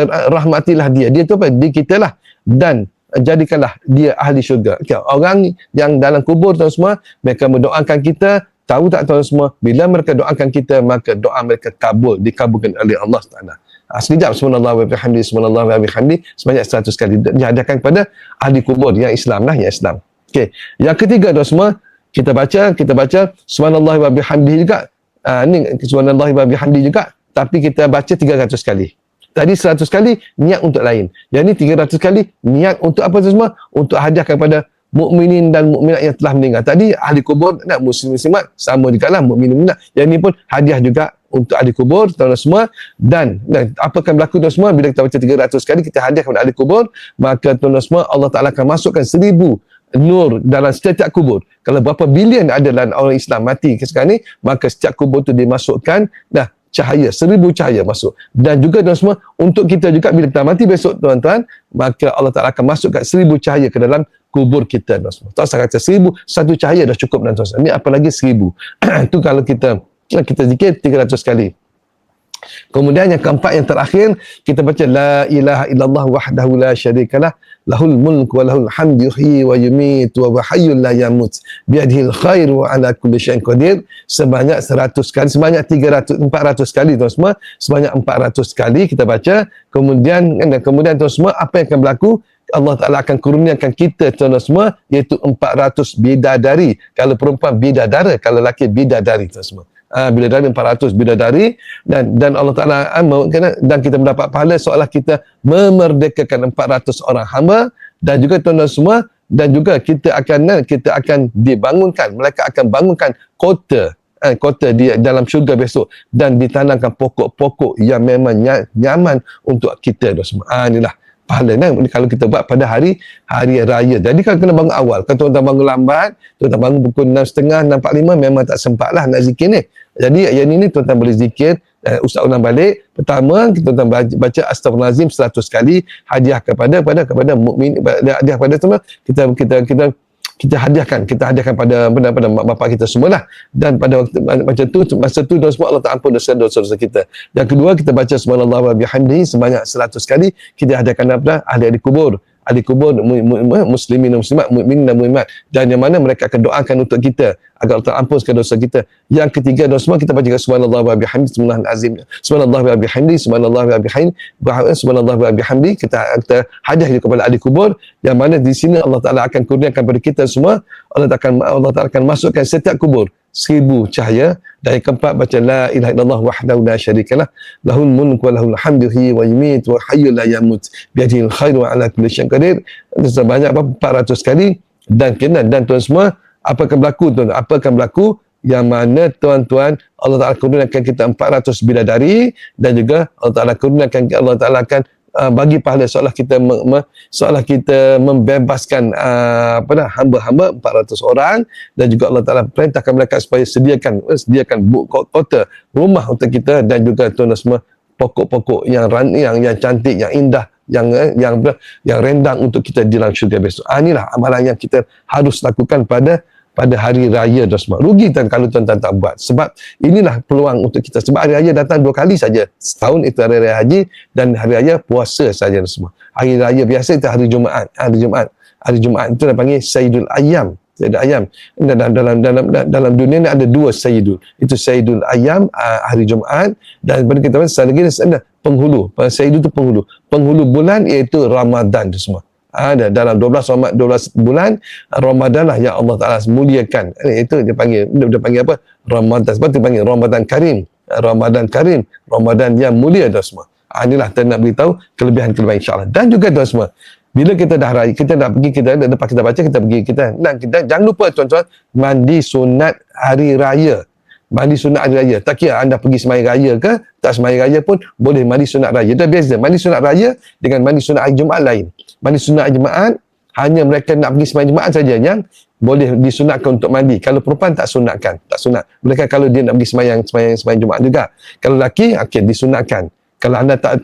rahmatilah dia tu apa? Di kita lah, dan jadikanlah dia ahli syurga. Okay. Orang yang dalam kubur tu semua, mereka mendoakan kita. Tahu tak tuan semua, bila mereka doakan kita, maka doa mereka dikabulkan oleh Allah Taala. Sekejap subhanallah wa bihamdihi, subhanallah wa bihamdihi sebanyak 100 kali dihadiahkan kepada ahli kubur yang Islam lah, yang Islam. Okey. Yang ketiga tuan semua, kita baca subhanallah wa bihamdihi juga. Ni subhanallah wa bihamdihi juga, tapi kita baca 300 kali. Tadi 100 kali niat untuk lain. Yang ni 300 kali niat untuk apa tuan semua? Untuk hadiah kepada mukminin dan mukminat yang telah meninggal. Tadi ahli kubur nak muslimat sama juga lah, mukminin mukminat. Yang ni pun hadiah juga untuk ahli kubur tuan-tuan semua. Dan apa akan berlaku tuan semua bila kita baca 300 kali kita hadiah kepada ahli kubur, maka tuan-tuan semua Allah Taala akan masukkan 1000 nur dalam setiap kubur. Kalau berapa bilion ada dalam orang Islam mati sekarang ni, maka setiap kubur tu dimasukkan cahaya, 1000 cahaya masuk. Dan juga tuan semua, untuk kita juga bila kita mati besok tuan-tuan, maka Allah Ta'ala akan masukkan 1000 cahaya ke dalam kubur kita tuan semua. Tak usah kata 1000, satu cahaya dah cukup tuan-tuan. Ini apalagi 1000. Itu kalau kita zikir 300 kali. Kemudian yang keempat, yang terakhir, kita baca la ilaha illallah wahdahu la syarikalah lahul mulku wa lahul hamdu yuhyi wa yumiitu wa huwa hayyul la yamut biyadihil khair wa ala kulli syai'in qadir sebanyak 100 kali, sebanyak 400 kali tuan semua, sebanyak 400 kali kita baca. Kemudian tuan semua, apa yang akan berlaku? Allah Ta'ala akan kurniakan kita tuan semua, iaitu 400 bidadari. Kalau perempuan bidadara, kalau lelaki bidadari tuan semua. Bidadari 400 bidadari, dan Allah Ta'ala dan kita mendapat pahala seolah kita memerdekakan 400 orang hamba. Dan juga tuan-tuan semua, dan juga kita akan dibangunkan, mereka akan bangunkan kota di dalam syurga besok, dan ditanamkan pokok-pokok yang memang nyaman untuk kita tuan semua. Inilah pahala kalau kita buat pada hari raya. Jadi kalau kena bangun awal, kalau tuan-tuan bangun lambat, tuan-tuan bangun pukul 6.30, 6.45, memang tak sempat lah nak zikir ni. Jadi yang ini tuan-tuan boleh zikir. Ustaz ulang balik. Pertama, tuan-tuan baca Astagfirullahalazim 100 kali, hadiah kepada mukmin, hadiah kepada semua. Kita hadiahkan pada mak bapak kita semualah. Dan pada waktu macam tu, masa tu semua Allah Ta'ala ampun dosa-dosa kita. Yang kedua, kita baca subhanallah wa bihamdihi sebanyak 100 kali, kita hadiahkan kepada ahli kubur, muslimin dan muslimat, mukminin dan mukminat, dan yang mana mereka akan doakan untuk kita agar Allah ampun segala dosa kita. Yang ketiga dan semua, kita baca subhanallah wa bihamdihi, subhanallah wa bihamdihi, subhanallah wa bihamdihi, subhanallah wa bihamdihi, kita hadiah kepada ahli kubur, yang mana di sini Allah Ta'ala akan kurniakan kepada kita semua. Allah Ta'ala akan masukkan setiap kubur 1000 cahaya. Dan yang keempat, baca la ilaha illallah wahdahu la syarikalah lahul mulku wa lahul hamdu yuhyi wa yumiitu wa hayyul la yamut biyadihil khairu wa ala kulli syai'in qadir sebanyak 400 kali. Dan tuan semua, apa akan berlaku tuan? Apa akan berlaku? Yang mana tuan-tuan, Allah Ta'ala kurniakan kita 400 bidadari, dan juga Allah Ta'ala kurniakan, Allah Ta'ala akan bagi pahala seolah kita membebaskan hamba-hamba 400 orang, dan juga Allah Taala perintahkan mereka supaya sediakan kota rumah untuk kita, dan juga tuan semua pokok-pokok yang cantik, yang indah, yang rendang untuk kita di dalam syurga besok. Inilah amalan yang kita harus lakukan pada hari raya tu semua. Rugi kalau tuan-tuan tak buat. Sebab inilah peluang untuk kita. Sebab hari raya datang 2 kali saja setahun, itu hari raya haji dan hari raya puasa saja semua. Hari raya biasa itu hari Jumaat. Hari Jumaat itu dia panggil Sayyidul Ayyam. Sayyidul Ayyam. Dalam dunia ni ada 2 Sayyidul. Itu Sayyidul Ayyam, hari Jumaat, dan pada kita lagi ada penghulu. Sayyidul itu penghulu. Penghulu bulan iaitu Ramadan itu semua. Ada dalam 12 bulan Ramadan lah yang Allah Taala muliakan. Itu dia panggil apa? Ramadan. Sebab dia panggil Ramadan Karim. Ramadan yang mulia tu semua. Inilah kita nak beritahu kelebihan-kelebihan insya-Allah. Dan juga tu semua, bila kita dah raya, kita nak pergi, lepas kita baca, kita pergi, kita jangan lupa tuan-tuan, mandi sunat hari raya. Mandi sunat hari raya. Tak kira anda pergi sembahyang raya ke, tak sembahyang raya pun boleh mandi sunat raya. Dah biasa. Mandi sunat raya dengan mandi sunat hari Jumaat lain. Mandi sunat hari Jumaat, hanya mereka nak pergi sembahyang Jumaat saja yang boleh disunatkan untuk mandi. Kalau perempuan tak sunatkan, tak sunat. Mereka kalau dia nak pergi sembahyang Jumaat juga. Kalau lelaki, okey, disunatkan. Kalau anda tak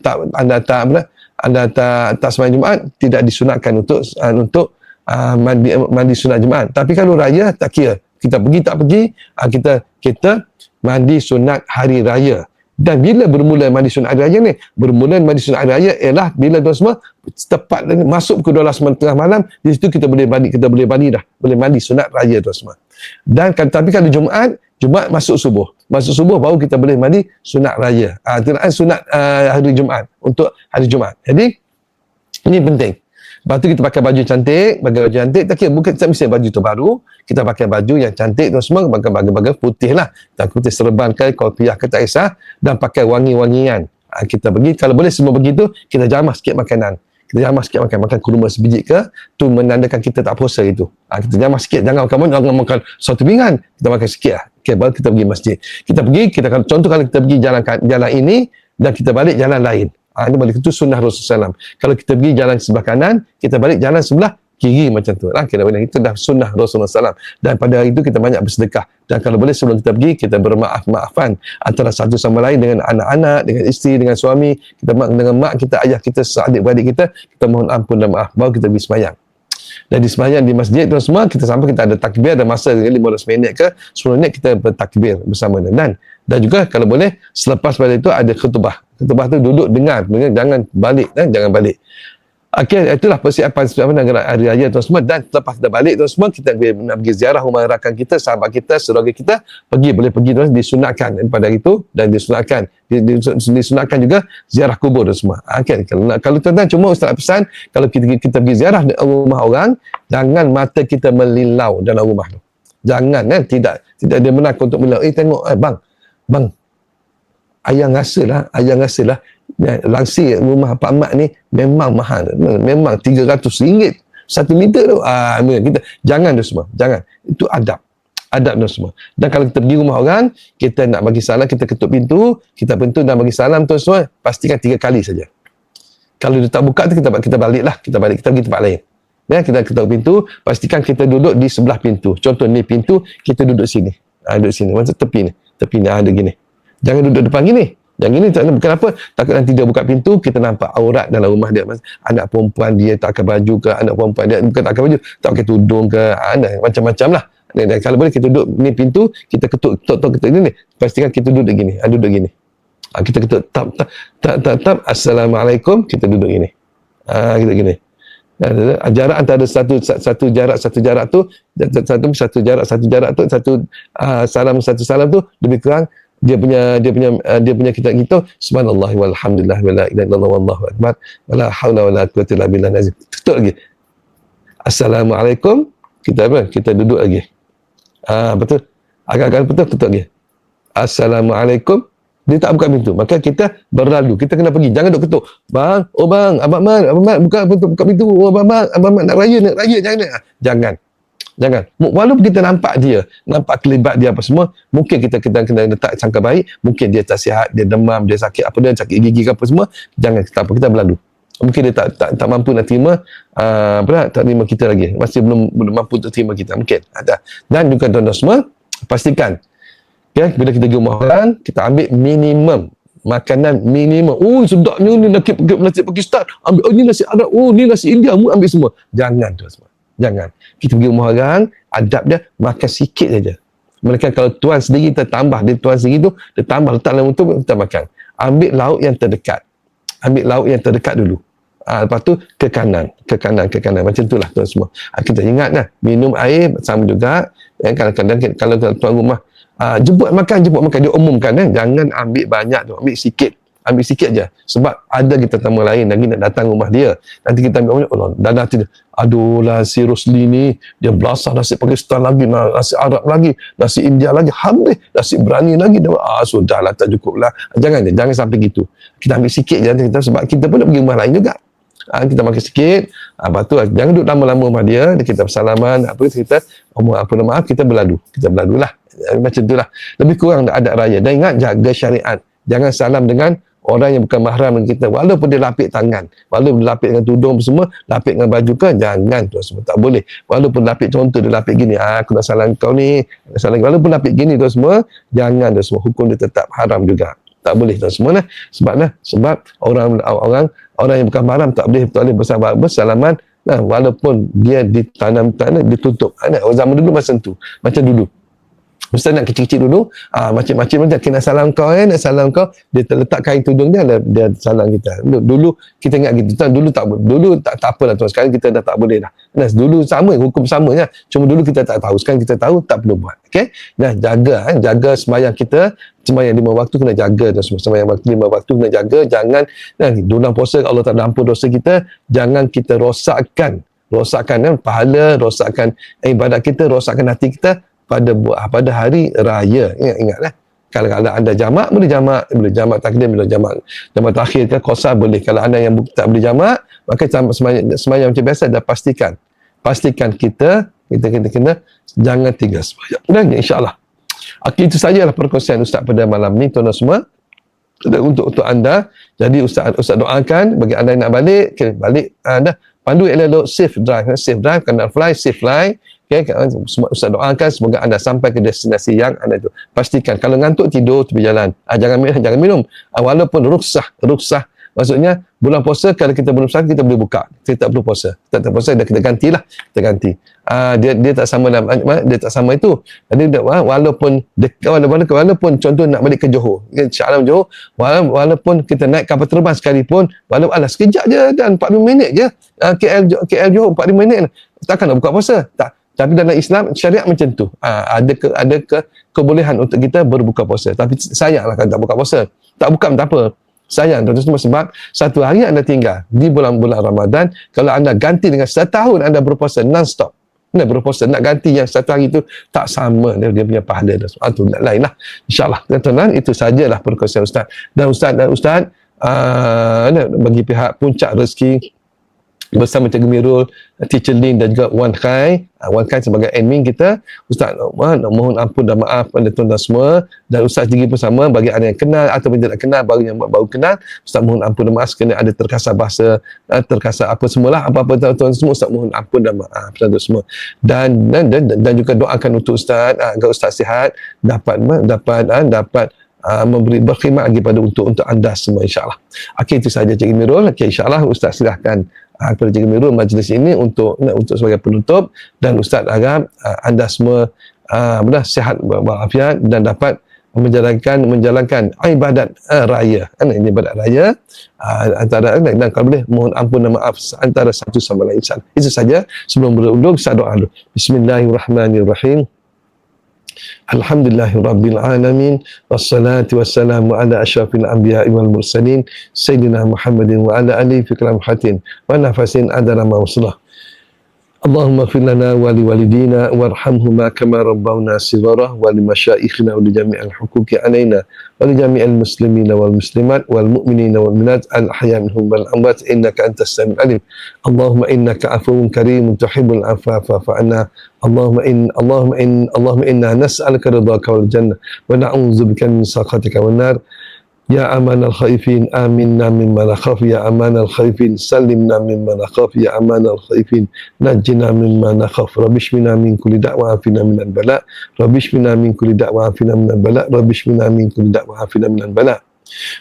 sembahyang Jumaat, tidak disunatkan untuk mandi sunat Jumaat. Tapi kalau raya, tak kira. Kita pergi tak pergi, kita mandi sunat hari raya. Dan bila bermula mandi sunat hari raya ni? Bermula mandi sunat hari raya ialah bila tuan semua tepat masuk ke 12 tengah malam, di situ kita boleh mandi dah. Boleh mandi sunat raya tuan semua. Dan tapi kalau Jumaat masuk subuh baru kita boleh mandi sunat raya. Sunat hari Jumaat, untuk hari Jumaat. Jadi ini penting. Lepas tu kita pakai baju cantik, tak kira, bukan tak mesti baju tu baru, kita pakai baju yang cantik tu semua, pakai putih lah, tak putih serban ke, kopiah ke, tak kisah, dan pakai wangi-wangian. Kita pergi, kalau boleh semua begitu, kita jamah sikit makanan. Kita jamah sikit makan kurma sebiji ke, tu menandakan kita tak puasa itu. Kita jamah sikit, jangan makan satu pinggan, kita makan sikit lah. Okay, baru kita pergi masjid. Kita pergi, contoh kalau kita pergi jalan ini, dan kita balik jalan lain. Ini balik itu sunnah Rasulullah SAW. Kalau kita pergi jalan sebelah kanan, kita balik jalan sebelah kiri macam tu. Itu dah sunnah Rasulullah SAW. Dan pada hari itu kita banyak bersedekah. Dan kalau boleh sebelum kita pergi, kita bermaaf-maafan antara satu sama lain, dengan anak-anak, dengan isteri, dengan suami, dengan mak kita, ayah kita, adik-beradik kita mohon ampun dan maaf. Baru kita pergi sembahyang. Dan di sembahyang di masjid tu semua, kita sampai kita ada takbir, ada masa 15 minit ke 10 minit kita bertakbir bersama. Dan juga kalau boleh selepas pada itu ada khutbah. Khutbah tu duduk dengar, jangan balik, jangan balik. Okey, itulah persiapan hari raya tu semua. Dan selepas kita balik tu semua, kita nak pergi ziarah rumah rakan kita, sahabat kita, saudara kita, boleh pergi tu, disunatkan pada hari itu, dan disunatkan juga ziarah kubur tu semua. Okey, kalau tuan-tuan, cuma Ustaz pesan, kalau kita pergi ziarah rumah orang, jangan mata kita melilau dalam rumah tu. Jangan, tidak ada menakut untuk melilau. Tengok, bang, ayah rasa lah, langsir rumah Pak Mat ni memang mahal, memang RM300 1 meter tu. Kita jangan tu semua, jangan. Itu adab tu semua. Dan kalau kita pergi rumah orang, kita nak bagi salam, kita ketuk pintu, dan bagi salam tu semua, pastikan 3 kali saja. Kalau dia tak buka tu, kita balik, kita pergi tempat lain. Kita ketuk pintu, pastikan kita duduk di sebelah pintu. Contoh ni pintu, kita duduk sini. Duduk sini, macam tepi ni ada gini. Jangan duduk depan gini. Yang ini bukan apa, takut nanti dia buka pintu, kita nampak aurat dalam rumah dia. Anak perempuan dia tak pakai baju ke, anak perempuan dia bukan tak pakai baju, tak pakai tudung ke, macam-macam lah. Dan kalau boleh kita duduk ni pintu, kita ketuk ini, pastikan kita duduk gini. Kita ketuk tap, Assalamualaikum, kita duduk gini. Kita gini. Jarak antara satu jarak tu, salam tu lebih kurang dia punya kita subhanallah walhamdulillah wala ilaha illallah wallahu akbar wala haula wala quwwata illa billah azim. Tutup lagi. Assalamualaikum, kita duduk lagi. Betul. Agak-agak betul, tutup lagi. Assalamualaikum. Dia tak buka pintu, maka kita berlalu, kita kena pergi, jangan duk ketuk. Bang, Abang Mat buka pintu. Abang Mat nak raya, jangan. Walaupun kita nampak kelibat dia apa semua, mungkin kita kena letak sangka baik, mungkin dia tak sihat, dia demam, dia sakit apa, dia sakit gigi ke apa semua, jangan, kita berlalu. Mungkin dia tak mampu nak terima tak terima kita lagi, masih belum mampu untuk terima kita, mungkin ada. Dan juga tuan-tuan semua, pastikan bila kita pergi rumah orang, kita ambil minimum makanan minimum. Oh, sedapnya ni nasi Pakistan, ambil ni nasi Arab, ni nasi India, mu ambil semua. Jangan tuan semua, jangan. Kita pergi rumah orang, adab dia makan sikit saja. Mereka kalau tuan sendiri tertambah, dia tuan sendiri tu dia tambah letak dalam untuk kita makan. Ambil lauk yang terdekat. Ambil lauk yang terdekat dulu. Lepas tu ke kanan. Macam itulah tuan semua. Kita ingatlah, minum air sama juga. Kadang-kadang kalau tuan rumah jemput makan, dia umumkan. Jangan ambil banyak tu, ambil sikit je. Sebab ada kita tamu lain lagi nak datang rumah dia. Nanti kita ambil banyak, dan nanti dia, aduh lah si Rosli ni, dia belasah nasi Pakistan lagi, nasi Arab lagi, nasi India lagi, habis, nasi berani lagi. Sudahlah, tak cukup lah. Jangan sampai gitu. Kita ambil sikit je, sebab kita pun nak pergi rumah lain juga. Kita makan sikit, lepas tu jangan duduk lama-lama rumah dia, kita bersalaman, kita maaf, kita berlalu lah. Macam itulah, lebih kurang adab raya. Dan ingat, jaga syariat. Jangan salam dengan orang yang bukan mahram dengan kita, walaupun dia lapik tangan, walaupun dia lapik dengan tudung semua, lapik dengan baju ke, jangan tu semua, tak boleh. Walaupun lapik, contoh dia lapik gini, aku nak salam kau ni, walaupun lapik gini tu semua, jangan tu semua, hukum dia tetap haram juga. Tak boleh tu semua lah. Sebab orang yang bukan mahram tak boleh bersalaman, walaupun dia ditanam tanah, ditutup. Zaman dulu macam tu, macam dulu Ustaz nak kecil-kecil dulu, macam-macam macam kena salam kau, nak salam kau, dia terletak kain tudung dia salam kita. Dulu kita ingat gitu, dulu tak apalah tuan, sekarang kita dah tak boleh dah. Nah, dulu sama, hukum sama je, cuma dulu kita tak tahu, sekarang kita tahu, tak perlu buat. Okey, nah, jaga sembahyang kita, sembahyang 5 waktu kena jaga dan semua, sembahyang 5 waktu kena jaga. Jangan bulan puasa Allah tak ampun dosa kita, jangan kita rosakkan pahala, rosakkan ibadat kita, rosakkan hati kita pada hari raya. Ingatlah, kalau anda jamak, boleh jamak takdim, boleh jamak takhir ke qasar boleh. Kalau anda yang tak boleh jamak, maka sembahyang macam biasa, dah pastikan kita kena jangan 3 sembahyang. Dan insya-Allah. Itu sajalah perkongsian Ustaz pada malam ni tuan-tuan semua. Untuk anda. Jadi Ustaz doakan bagi anda yang nak balik anda pandu elok safe drive, kena safe fly. Okay, Ustaz doakan semoga anda sampai ke destinasi yang anda tu. Pastikan kalau ngantuk tidur tepi jalan. Jangan minum. Walaupun rukhsah. Maksudnya bulan puasa kalau kita belum puasa kita boleh buka. Kita tak perlu puasa. Kita tak puasa dah kita gantilah. Kita ganti. Dia tak sama dia tak sama itu. Jadi walaupun contoh nak balik ke Johor, Shah Alam Johor, walaupun kita naik kapal terbang sekalipun, walaupun sekejap je dan 45 minit je. KL Johor 45 minit. Takkan nak buka puasa? Tak. Tapi dalam Islam, syariat macam tu. Ada kebolehan untuk kita berbuka puasa. Tapi sayanglah kalau tak buka puasa. Tak buka tak apa. Sayang tuan-tuan, sebab satu hari anda tinggal di bulan-bulan Ramadan. Kalau anda ganti dengan setahun anda berpuasa non-stop. Anda berpuasa, nak ganti yang satu hari itu tak sama dia punya pahala. Itu lain lah. InsyaAllah. Tuan-tuan, itu sajalah perkongsian Ustaz. Dan Ustaz bagi pihak Puncak Rezeki bersama Cikgu Mirul, Teacher Lin dan juga Wan Khai sebagai admin kita. Ustaz mohon ampun dan maaf pada tuan-tuan semua, dan Ustaz sendiri pun sama, bagi anda yang kenal ataupun tidak kenal, baru kenal, Ustaz mohon ampun dan maaf kerana ada terkasar bahasa, terkasar apa semualah, apa-apa tuan-tuan semua, Ustaz mohon ampun dan maaf tuan-tuan semua. Dan juga doakan untuk Ustaz agar Ustaz sihat, dapat berkhidmat lagi untuk anda semua, insyaAllah. Okey, itu sahaja Cikgu Mirul. Okey, insyaAllah Ustaz silahkan kepada Cikgu Mirul majlis ini untuk sebagai penutup, dan Ustaz harap anda semua sihat walafiat dan dapat menjalankan ibadat raya. Ini ibadat raya antara, dan kalau boleh mohon ampun dan maaf antara satu sama lain. Itu saja. Sebelum berunding, saya doa dulu. Bismillahirrahmanirrahim. Alhamdulillahirabbil alamin, wassalatu wassalamu ala asyrafil anbiya'i wal mursalin sayyidina Muhammadin wa ala alihi fi kalam hatin wa nafasin adara ma waslah. Allahumma fir lana wa li walidina warhamhuma kama rabbawna shighara wa li masyaikhina wa li jami'il huquqi alaina wa li jami'il muslimina wal muslimat wal mu'minina wal mu'minat al ahya minhum wal amwat innaka antas samiul alim. Allahumma innaka afuwun karimun tuhibbul afafa fa'anna. Allahumma inna nas'aluka ridhaka wal jannah wa na'udzubika min sakhatika wan nar. Ya amanal khaifin, aminna mimma nakhaf. Ya amanal khaifin, salimna mimma nakhaf. Ya amanal khaifin, najjina mimma nakhaf. Rabbishmina min kulli da'wa afina minal bala. Rabbishmina min kulli da'wa afina minal bala. Rabbishmina min kulli da'wa afina minal bala.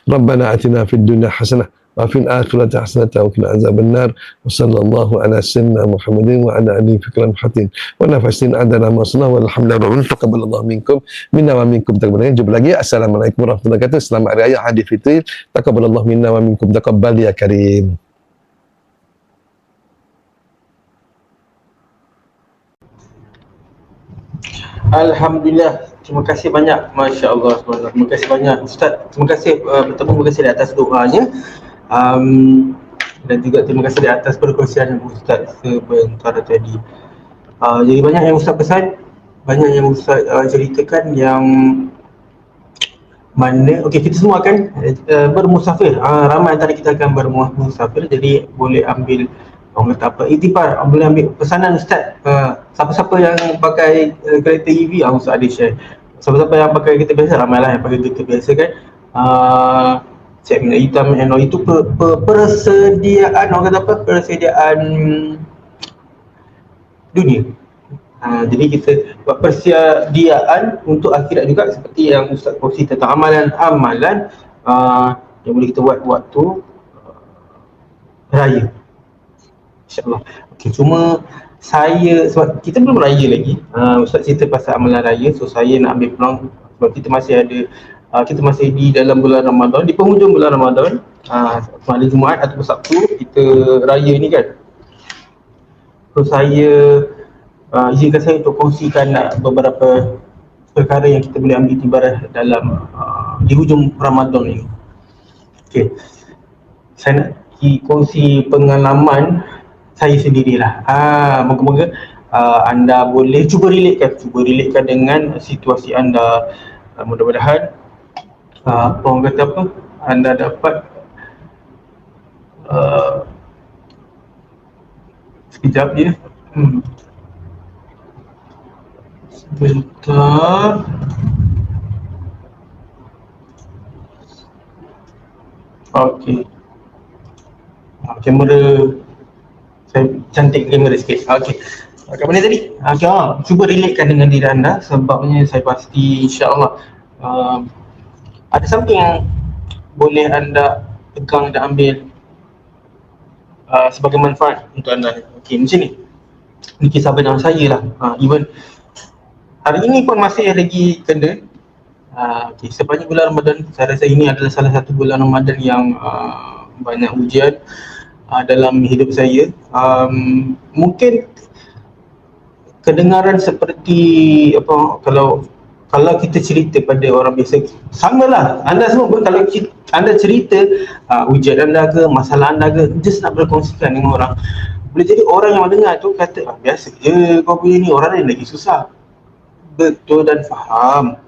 ربنا آتنا في الدنيا حسنة وفي الآخرة حسنة وقنا عذاب النار وصلى الله على سيدنا محمد وعلى آله وصحبه حتين ونفسين عدنا ما صلى والحمد لله رب العالمين تقبل الله منكم منا ومنكم تقبل jumpa lagi. Assalamualaikum warahmatullahi wabarakatuh. Selamat Hari Raya Aidilfitri. Taqabbal Allah minna wa minkum taqabbal ya karim. Alhamdulillah. Terima kasih banyak. Masya Allah. Terima kasih banyak Ustaz. Terima kasih terima kasih di atas doanya. Dan juga terima kasih di atas perkongsian Ustaz sebentar tadi. Jadi banyak yang Ustaz pesan, banyak yang Ustaz ceritakan yang mana kita semua akan bermusafir. Ramai antara kita akan bermusafir, jadi boleh ambil orang kata apa, iktibar, boleh ambil pesanan Ustaz. Siapa-siapa yang pakai kereta EV, Ustaz ada share. Siapa-siapa yang pakai kereta biasa, ramailah yang pakai kereta biasa kan. Segmen hitam itu persediaan, orang kata apa, persediaan dunia. Jadi kita buat persediaan untuk akhirat juga, seperti yang Ustaz kongsi tentang amalan-amalan yang boleh kita buat waktu raya, InsyaAllah. Cuma saya, sebab kita belum raya lagi, Ustaz cerita pasal amalan raya, so saya nak ambil peluang sebab kita masih ada, kita masih di dalam bulan Ramadan, di penghujung bulan Ramadan, hari Jumaat atau Sabtu kita raya ni kan. So saya izinkan saya untuk kongsikan beberapa perkara yang kita boleh ambil tibaran dalam di hujung Ramadan ini. Saya nak kongsi pengalaman saya sendirilah. Moga-moga anda boleh cuba relatekan dengan situasi anda. Mudah-mudahan orang kata apa, anda dapat sekejap je. Sebentar. Okey. Kamera saya cantik kamera sikit. Okey. Kat mana tadi? Cuba relatekan dengan diri anda, sebabnya saya pasti insya-Allah ada something yang boleh anda pegang dan ambil sebagai manfaat untuk anda. Okey, macam ni. Ini kisah benar saya lah. Even hari ini pun masih lagi kena. Sepanjang bulan Ramadan, saya rasa ini adalah salah satu bulan Ramadan yang banyak ujian dalam hidup saya. Mungkin kedengaran seperti apa, kalau kita cerita pada orang biasa, samalah anda semua pun, kalau anda cerita ujian anda ke, masalah anda ke, just nak berkongsikan dengan orang, boleh jadi orang yang mendengar tu kata biasa je kau punya ni, orang lain lagi susah. Betul dan faham.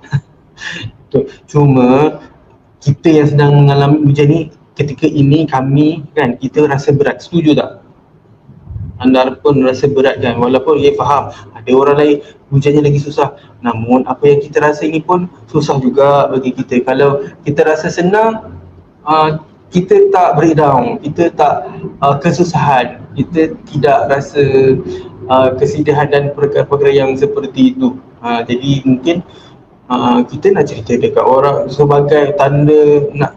Cuma kita yang sedang mengalami ujian ni, ketika ini kami kan, kita rasa berat. Setuju tak? Anda pun rasa berat kan, walaupun faham ada orang lain ujiannya lagi susah, namun apa yang kita rasa ini pun susah juga bagi kita. Kalau kita rasa senang, kita tak breakdown, kita tak kesusahan, kita tidak rasa kesedihan dan perkara-perkara yang seperti itu. Jadi mungkin kita nak cerita dekat orang sebagai tanda nak,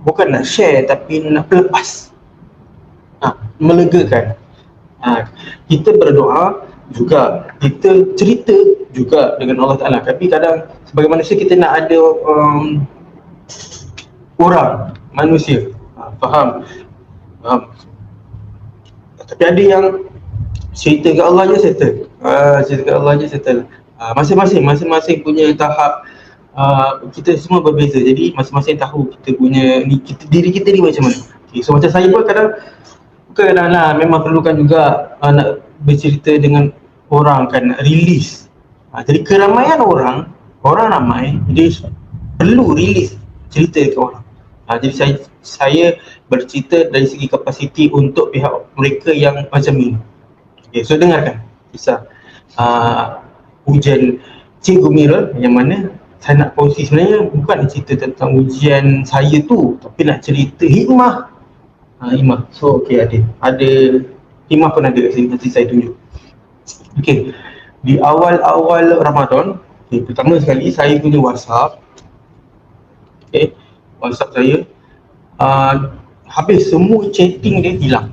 bukan nak share tapi nak pelepas, melegakan. Kita berdoa juga, kita cerita juga dengan Allah Ta'ala. Tapi kadang sebagai manusia kita nak ada orang, manusia, faham? Tapi ada yang cerita ke Allah je settle, cerita ke Allah je settle. Masing-masing punya tahap. Kita semua berbeza, jadi masing-masing tahu kita punya ni, diri kita ni macam mana. So macam saya pun kadang lah memang perlukan juga nak bercerita dengan orang kan, release. Jadi keramaian orang ramai, dia perlu release cerita ke orang. Jadi saya bercerita dari segi kapasiti untuk pihak mereka yang macam ini. So dengarkan kisah ujian Cikgu Mira, yang mana saya nak kongsi sebenarnya bukan cerita tentang ujian saya tu, tapi nak cerita hikmah. Hikmah. So ada hikmah pun ada kat sini, nanti saya tunjuk. Okey, di awal-awal Ramadan, pertama sekali saya punya WhatsApp, WhatsApp saya habis semua chatting dia hilang.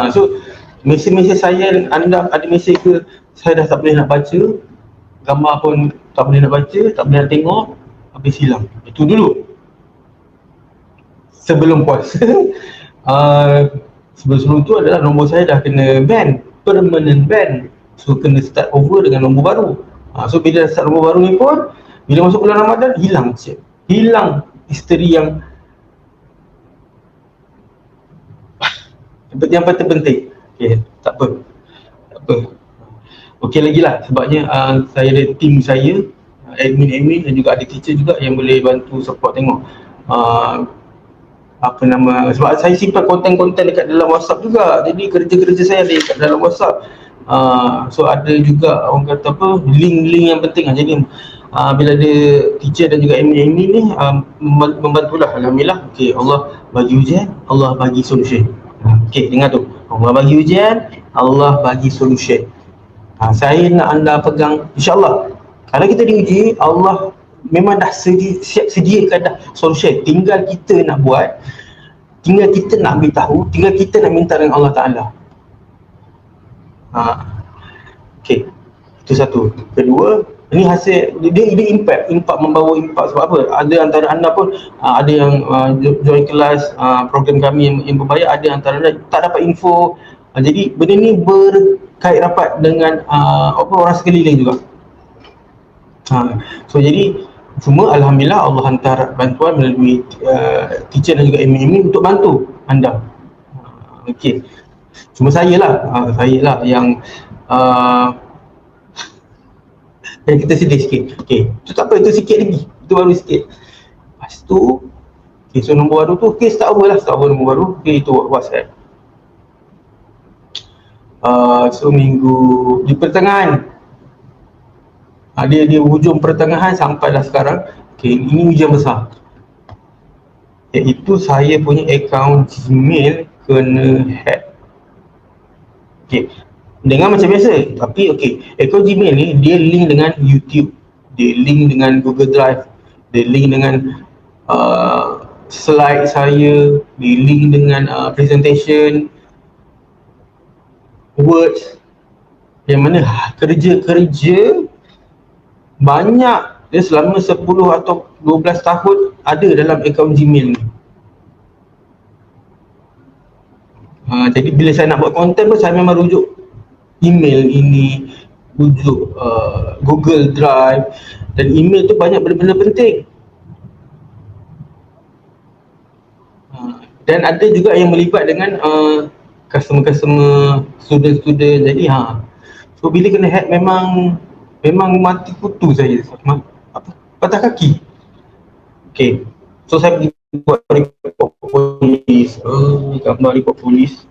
So mesej-mesej saya, anda ada mesej ke, saya dah tak boleh nak baca, gambar pun tak boleh nak baca, tak boleh nak tengok, habis hilang. Itu dulu sebelum puasa. Sebelum tu adalah nombor saya dah kena ban, permanent ban, so kena start over dengan nombor baru. So bila start nombor baru ni pun, bila masuk bulan Ramadan, hilang history yang penting. Tak apa. Okey lagi lah, sebabnya saya ada tim saya, admin dan juga ada teacher juga yang boleh bantu support tengok sebab saya simpan konten-konten dekat dalam WhatsApp juga, jadi kerja-kerja saya ada dekat dalam WhatsApp. So ada juga orang kata link-link yang penting. Jadi bila ada teacher dan juga admin ni membantulah, alhamdulillah. Allah bagi ujian, Allah bagi solution. Dengar tu, Allah bagi ujian, Allah bagi solution. Saya nak anda pegang, insyaAllah kalau kita diuji, Allah memang dah siap sediakan dah solution. Tinggal kita nak buat, tinggal kita nak ambil tahu, tinggal kita nak minta dengan Allah Ta'ala. Itu satu. Kedua, ini hasil dia impact membawa impact. Sebab apa? Ada antara anda pun ada yang join kelas program kami yang berbayar, ada antara anda tak dapat info. Jadi benda ni berkait rapat dengan orang sekeliling juga. So jadi semua alhamdulillah Allah hantar bantuan melalui teacher dan juga admin untuk bantu anda. Cuma saya lah yang dan kita sedih sikit. Itu tak apa, itu sikit lagi. Itu baru sikit. Lepas tu, so nombor baru tu, start over nombor baru. Itu WhatsApp. So minggu di pertengahan, dia hujung pertengahan sampai dah sekarang. Ini ujian besar, iaitu saya punya akaun Gmail kena hack. Dengar macam biasa, tapi akaun Gmail ni dia link dengan YouTube, dia link dengan Google Drive, dia link dengan slide saya, dia link dengan presentation, words, yang mana kerja banyak dia selama 10 atau 12 tahun ada dalam akaun Gmail ni. Jadi bila saya nak buat konten pun, saya memang rujuk email ini, rujuk Google Drive, dan email tu banyak benda-benda penting. Dan ada juga yang melibat dengan customer, student. Jadi so bila kena hack memang mati kutu saya, patah kaki. So saya pergi buat report polis, gambar report polis,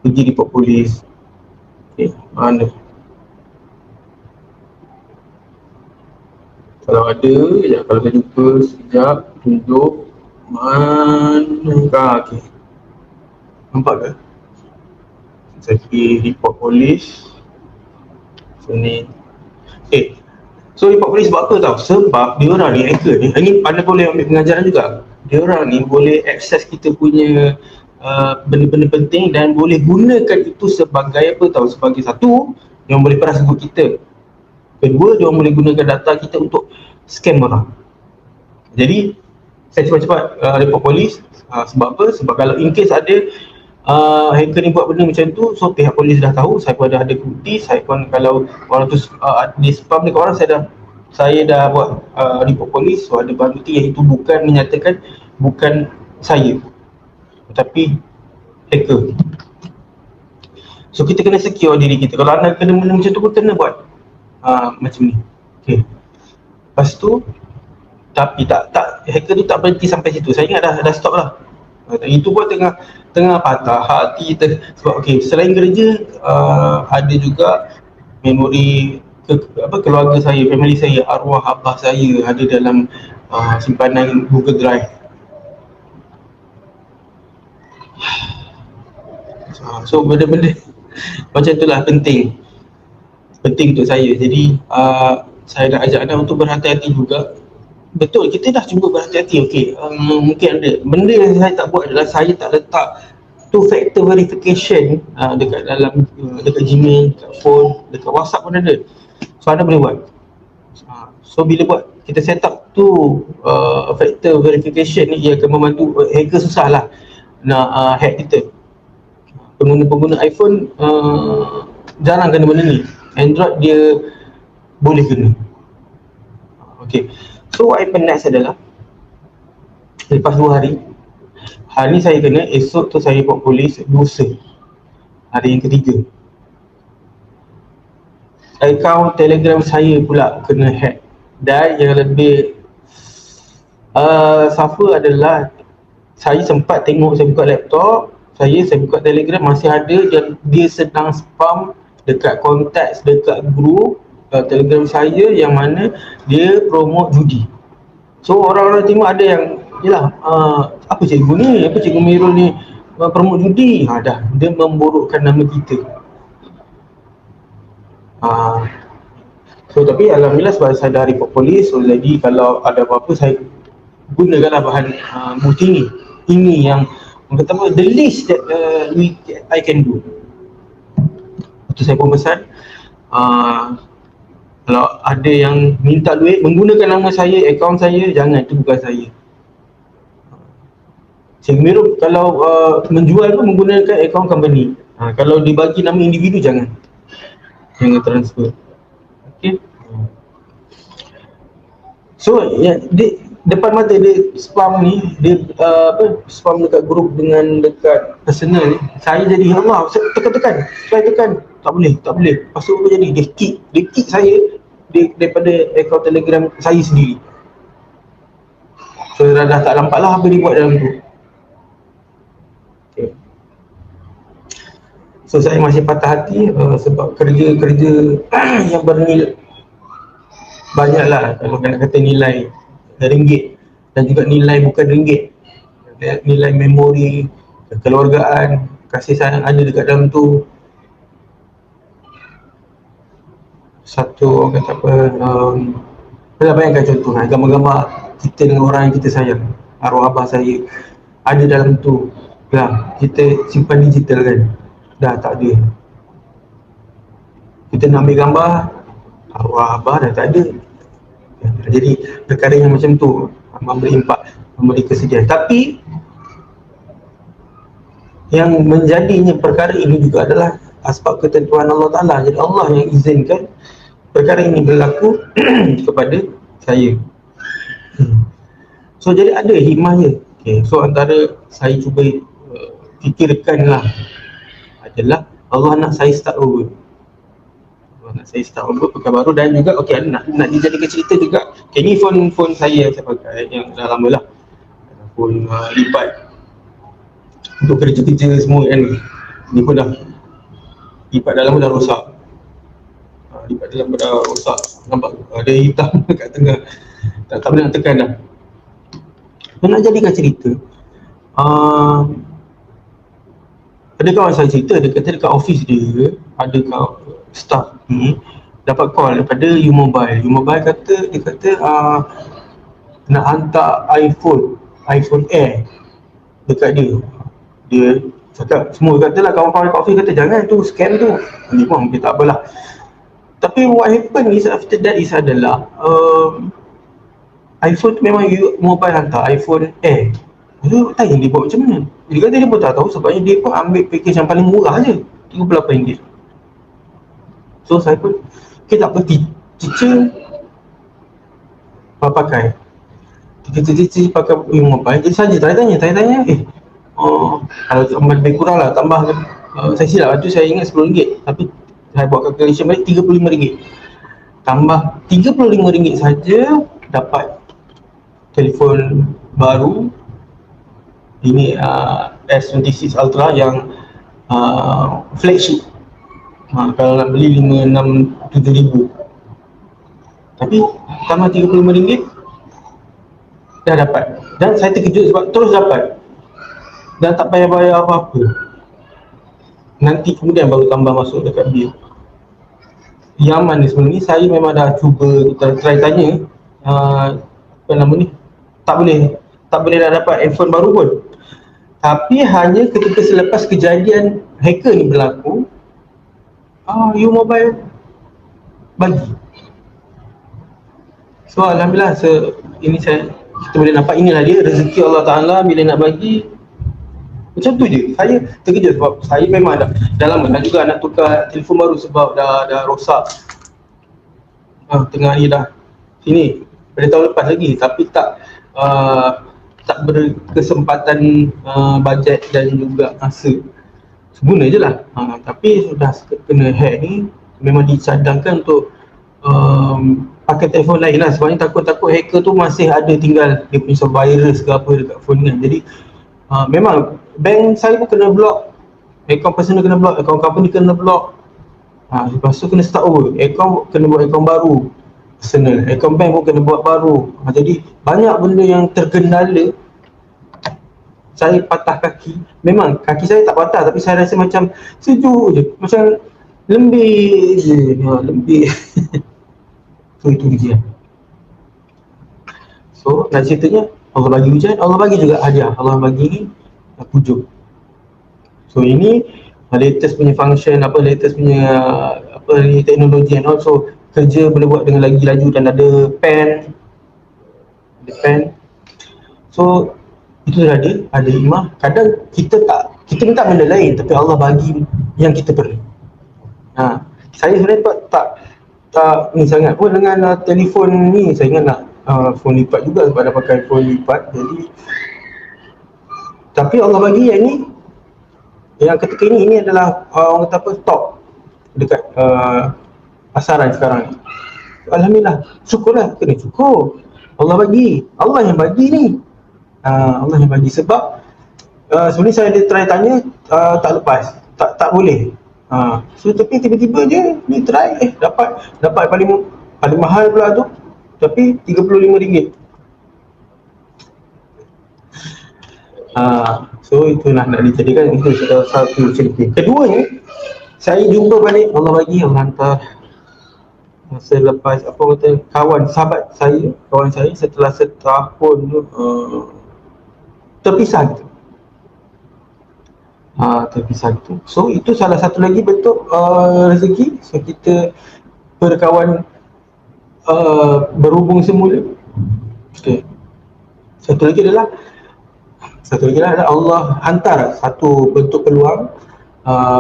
pergi report polis. Mana kalau ada, kalau saya jumpa sekejap, tunjuk manakah. Nampak ke? Saya pergi report polis. So ni so report polis sebab apa tau? Sebab dia orang ni hacker ni, ini anda boleh ambil pengajaran juga. Dia orang ni boleh akses kita punya benda-benda penting dan boleh gunakan itu sebagai apa tau? Sebagai satu, dia boleh peras sebut kita. Kedua, dia boleh gunakan data kita untuk scam orang. Jadi saya cepat-cepat report polis. Sebab apa? Sebab kalau in case ada hacker ni buat benda macam tu, so pihak polis dah tahu, saya pun ada bukti. Saya pun kalau orang tu di spam dekat orang, saya dah buat report polis. So ada barang bukti yang itu bukan menyatakan bukan saya, tapi hacker. So kita kena secure diri kita. Kalau anda kena benda macam tu pun kena buat macam ni. Lepas tu, tapi tak hacker tu tak berhenti sampai situ. Saya ingat dah stop lah. Itu pun tengah patah hati kita. Sebab selain kerja, ada juga memori keluarga saya, family saya, arwah abah saya ada dalam simpanan Google Drive. So benda-benda macam itulah penting untuk saya. Jadi saya nak ajak anda untuk berhati-hati juga. Betul, kita dah cuba berhati-hati, okey. Mungkin ada benda yang saya tak buat adalah saya tak letak two factor verification dekat dalam dekat Gmail, dekat phone, dekat WhatsApp pun ada. So anda boleh buat. So bila buat, kita set up tu factor verification ni, ia akan membantu hacker susah lah nak hack kita. Pengguna-pengguna iPhone jarang kena benda ni. Android dia boleh kena. Okay, so what happen next adalah lepas 2 hari, hari ni saya kena, esok tu saya buat polis, lusa hari yang ketiga, akaun Telegram saya pula kena hack. Dan yang lebih suffer adalah saya sempat tengok, saya buka laptop saya buka Telegram, masih ada dan dia sedang spam dekat kontaks, dekat grup Telegram saya yang mana dia promote judi. So orang-orang timur ada yang yelah, apa cikgu ni, apa cikgu Mirul ni promote judi, dah dia memburukkan nama kita. So tapi alhamdulillah sebab saya dah report polis, so jadi kalau ada apa-apa saya gunakanlah bahan bukti ini yang pertama, the least that I can do. Itu saya pun pesan, kalau ada yang minta duit menggunakan nama saya, akaun saya, jangan, itu bukan saya. Cikgu Mirul kalau menjual pun menggunakan akaun company. Kalau dibagi nama individu, jangan transfer. Okay. So depan mata dia spam ni, dia spam dekat grup dengan dekat personal ni, saya jadi Allah, saya tekan, tak boleh. Lepas tu apa jadi, dia kick saya daripada akaun Telegram saya sendiri. So dah tak nampak lah apa dia buat dalam tu. Okay. So saya masih patah hati sebab kerja yang bernilai banyaklah, kalau nak kata nilai ringgit dan juga nilai bukan ringgit, nilai memori, kekeluargaan, kasih sayang ada dekat dalam tu. Satu orang kata apa, bayangkan contoh gambar-gambar kita dengan orang yang kita sayang, arwah abah saya ada dalam tu. Kita simpan digital kan, dah tak ada. Kita nak ambil gambar arwah abah dah tak ada. Jadi perkara yang macam tu memberi impak, memberi kesedihan. Tapi yang menjadinya perkara ini juga adalah asbab ketentuan Allah Ta'ala. Jadi Allah yang izinkan perkara ini berlaku kepada saya. So jadi ada hikmahnya. Okay. So antara saya cuba fikirkanlah adalah Allah nak saya start over. Perkara baru. Dan juga okey, nak dijadikan cerita juga. Okay, ni phone saya yang saya pakai, yang dah lama lah, phone lipat untuk kerja-kerja semua kan. Ni pun dah lipat dalam dah rosak, nampak ada hitam kat tengah, tak boleh nak tekan dah. Nak jadikan cerita, ada kawan saya cerita, dia kata dekat office dia ada staff ni dapat call daripada U-Mobile. Dia kata nak hantar iPhone Air dekat dia. Dia cakap, semua katalah kawan-kawan kat office kata jangan tu, scam tu. Dia pun mungkin tak apalah. Tapi what happen is after that is adalah iPhone tu memang U-Mobile hantar iPhone Air. Dia tanya dia buat macam mana. Dia kata dia pun tak tahu, sebabnya dia pun ambil package yang paling murah je, RM38. So saya pun, okay tak apa, teacher pakai pakai U-Mobile. Jadi saja tanya kalau lebih kurang lah, tambah saya silap tu, saya ingat RM10, tapi saya buat calculation balik, RM35. Tambah RM35 saja dapat telefon baru. Ini S26 Ultra yang flagship. Kalau nak beli 5, 6, 7 ribu, tapi tambah RM35 dah dapat. Dan saya terkejut sebab terus dapat dan tak payah bayar apa-apa. Nanti kemudian baru tambah masuk dekat bil. Yang mana sebelum ni saya memang dah cuba try tanya, apa nama ni, tak boleh dah dapat handphone baru pun. Tapi hanya ketika selepas kejadian hacker ni berlaku, U-Mobile bagi. So alhamdulillah, ini kita boleh nampak inilah dia rezeki Allah Ta'ala bila nak bagi. Macam tu je. Saya terkejut sebab saya memang dah lama dah juga nak tukar telefon baru sebab dah rosak. Tengah hari dah sini pada tahun lepas lagi, tapi tak berkesempatan bajet dan juga masa. Guna je lah. Tapi sudah kena hack ni, memang dicadangkan untuk pakai telefon lain lah. Sebabnya takut hacker tu masih ada tinggal dia punya virus ke apa dekat phone kan. Jadi memang bank saya pun kena block, akaun personal kena block, akaun company kena block. Lepas tu kena start over, akaun kena buat akaun baru personal, akaun bank pun kena buat baru. Jadi banyak benda yang terkendala. Saya patah kaki, memang kaki saya tak patah tapi saya rasa macam sejuk je, macam lembik je, lembik. So itu dia. So nak ceritanya, Allah bagi hujan, Allah bagi juga hadiah, Allah bagi hujung. So ini latest punya function, latest punya teknologi, and also kerja boleh buat dengan lagi laju dan ada pen. So itu dah ada hikmah. Kadang kita minta benda lain tapi Allah bagi yang kita perlu. Saya sebenarnya tak ni sangat pun dengan telefon ni. Saya ingat nak phone lipat juga sebab dah pakai phone lipat. Jadi tapi Allah bagi yang ni, yang ketika ini adalah orang kata apa, top dekat pasaran sekarang ni. Alhamdulillah, syukurlah, kena syukur. Allah bagi, Allah yang bagi ni. Allah yang bagi sebab sebenarnya saya ada try tanya, tak lepas, tak boleh. So tapi tiba-tiba je ni try, dapat paling mahal pula tu, tapi RM35. So itulah nak dijadikan, itu satu cerita. Keduanya, saya jumpa balik, Allah bagi, Allah hantar. Selepas kawan saya setelah setahun terpisah gitu. Terpisah gitu. So itu salah satu lagi bentuk rezeki. So kita berkawan, berhubung semula. Okay. Satu lagi adalah Allah hantar satu bentuk peluang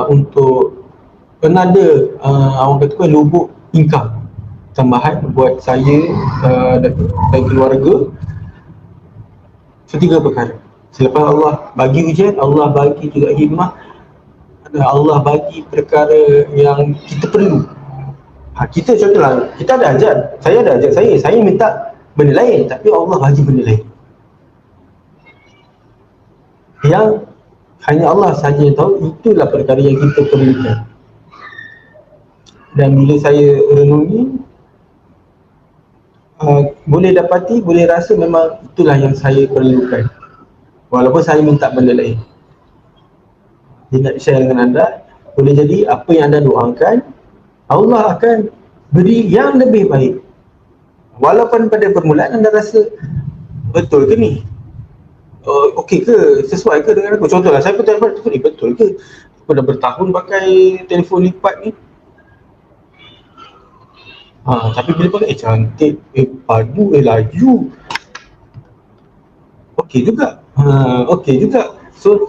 untuk penada orang kata lubuk income tambahan buat saya dan keluarga. So 3 perkara. Selepas Allah bagi ujian, Allah bagi juga hikmah, Allah bagi perkara yang kita perlu. Kita contohlah, kita ada hajat, saya ada hajat, saya minta benda lain tapi Allah bagi benda lain yang hanya Allah sahaja yang tahu. Itulah perkara yang kita perlukan. Dan bila saya renungi, boleh dapati, boleh rasa memang itulah yang saya perlukan walaupun saya minta benda lain. Dia nak share dengan anda, boleh jadi apa yang anda doakan Allah akan beri yang lebih baik. Walaupun pada permulaan anda rasa betul ke ni, okey ke, sesuai ke dengan aku. Contohlah saya pun tak dapat ni, betul ke aku dah bertahun pakai telefon lipat ni. Tapi bila pakai cantik, padu, laju, okey juga. So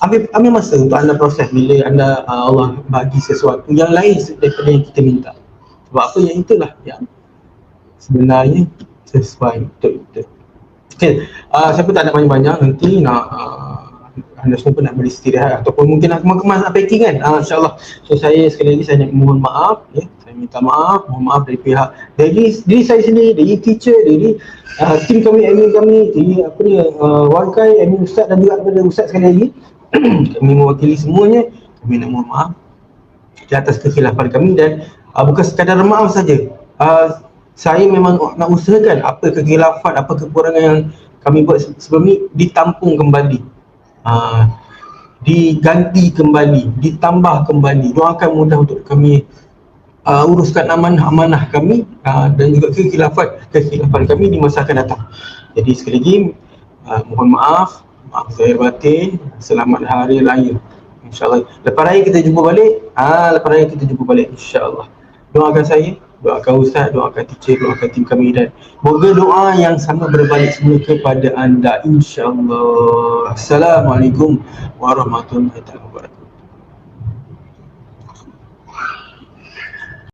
ambil masa untuk anda proses bila anda Allah bagi sesuatu yang lain daripada yang kita minta. Sebab apa yang itulah yang sebenarnya sesuai untuk kita. Okay, saya pun tak nak banyak-banyak, nanti nak anda semua pun nak beristirahat ataupun mungkin nak kemas packing kan, insyaAllah. So saya sekali lagi saya nak mohon maaf, saya minta maaf, mohon maaf dari pihak diri saya sendiri, dari teacher, dari tim kami, admin kami, dari Wangkai, admin Ustaz dan juga kepada Ustaz sekali lagi. Kami mewakili semuanya, kami nak mohon maaf. di atas kekhilafan kami, dan bukan sekadar maaf saja. Saya memang nak usahakan apa kekhilafan, apa kekurangan yang kami buat sebelum ni ditampung kembali, diganti kembali, ditambah kembali. Doakan mudah untuk kami uruskan amanah kami dan juga kekhilafan kami di masa akan datang. Jadi sekali lagi mohon maaf zahir batin, selamat hari raya. InsyaAllah lepas raya kita jumpa balik, insyaAllah. Doakan saya, doakan Ustaz, doakan teacher, doakan tim kami, dan moga doa yang sama berbalik semula kepada anda, insyaAllah. Assalamualaikum warahmatullahi wabarakatuh.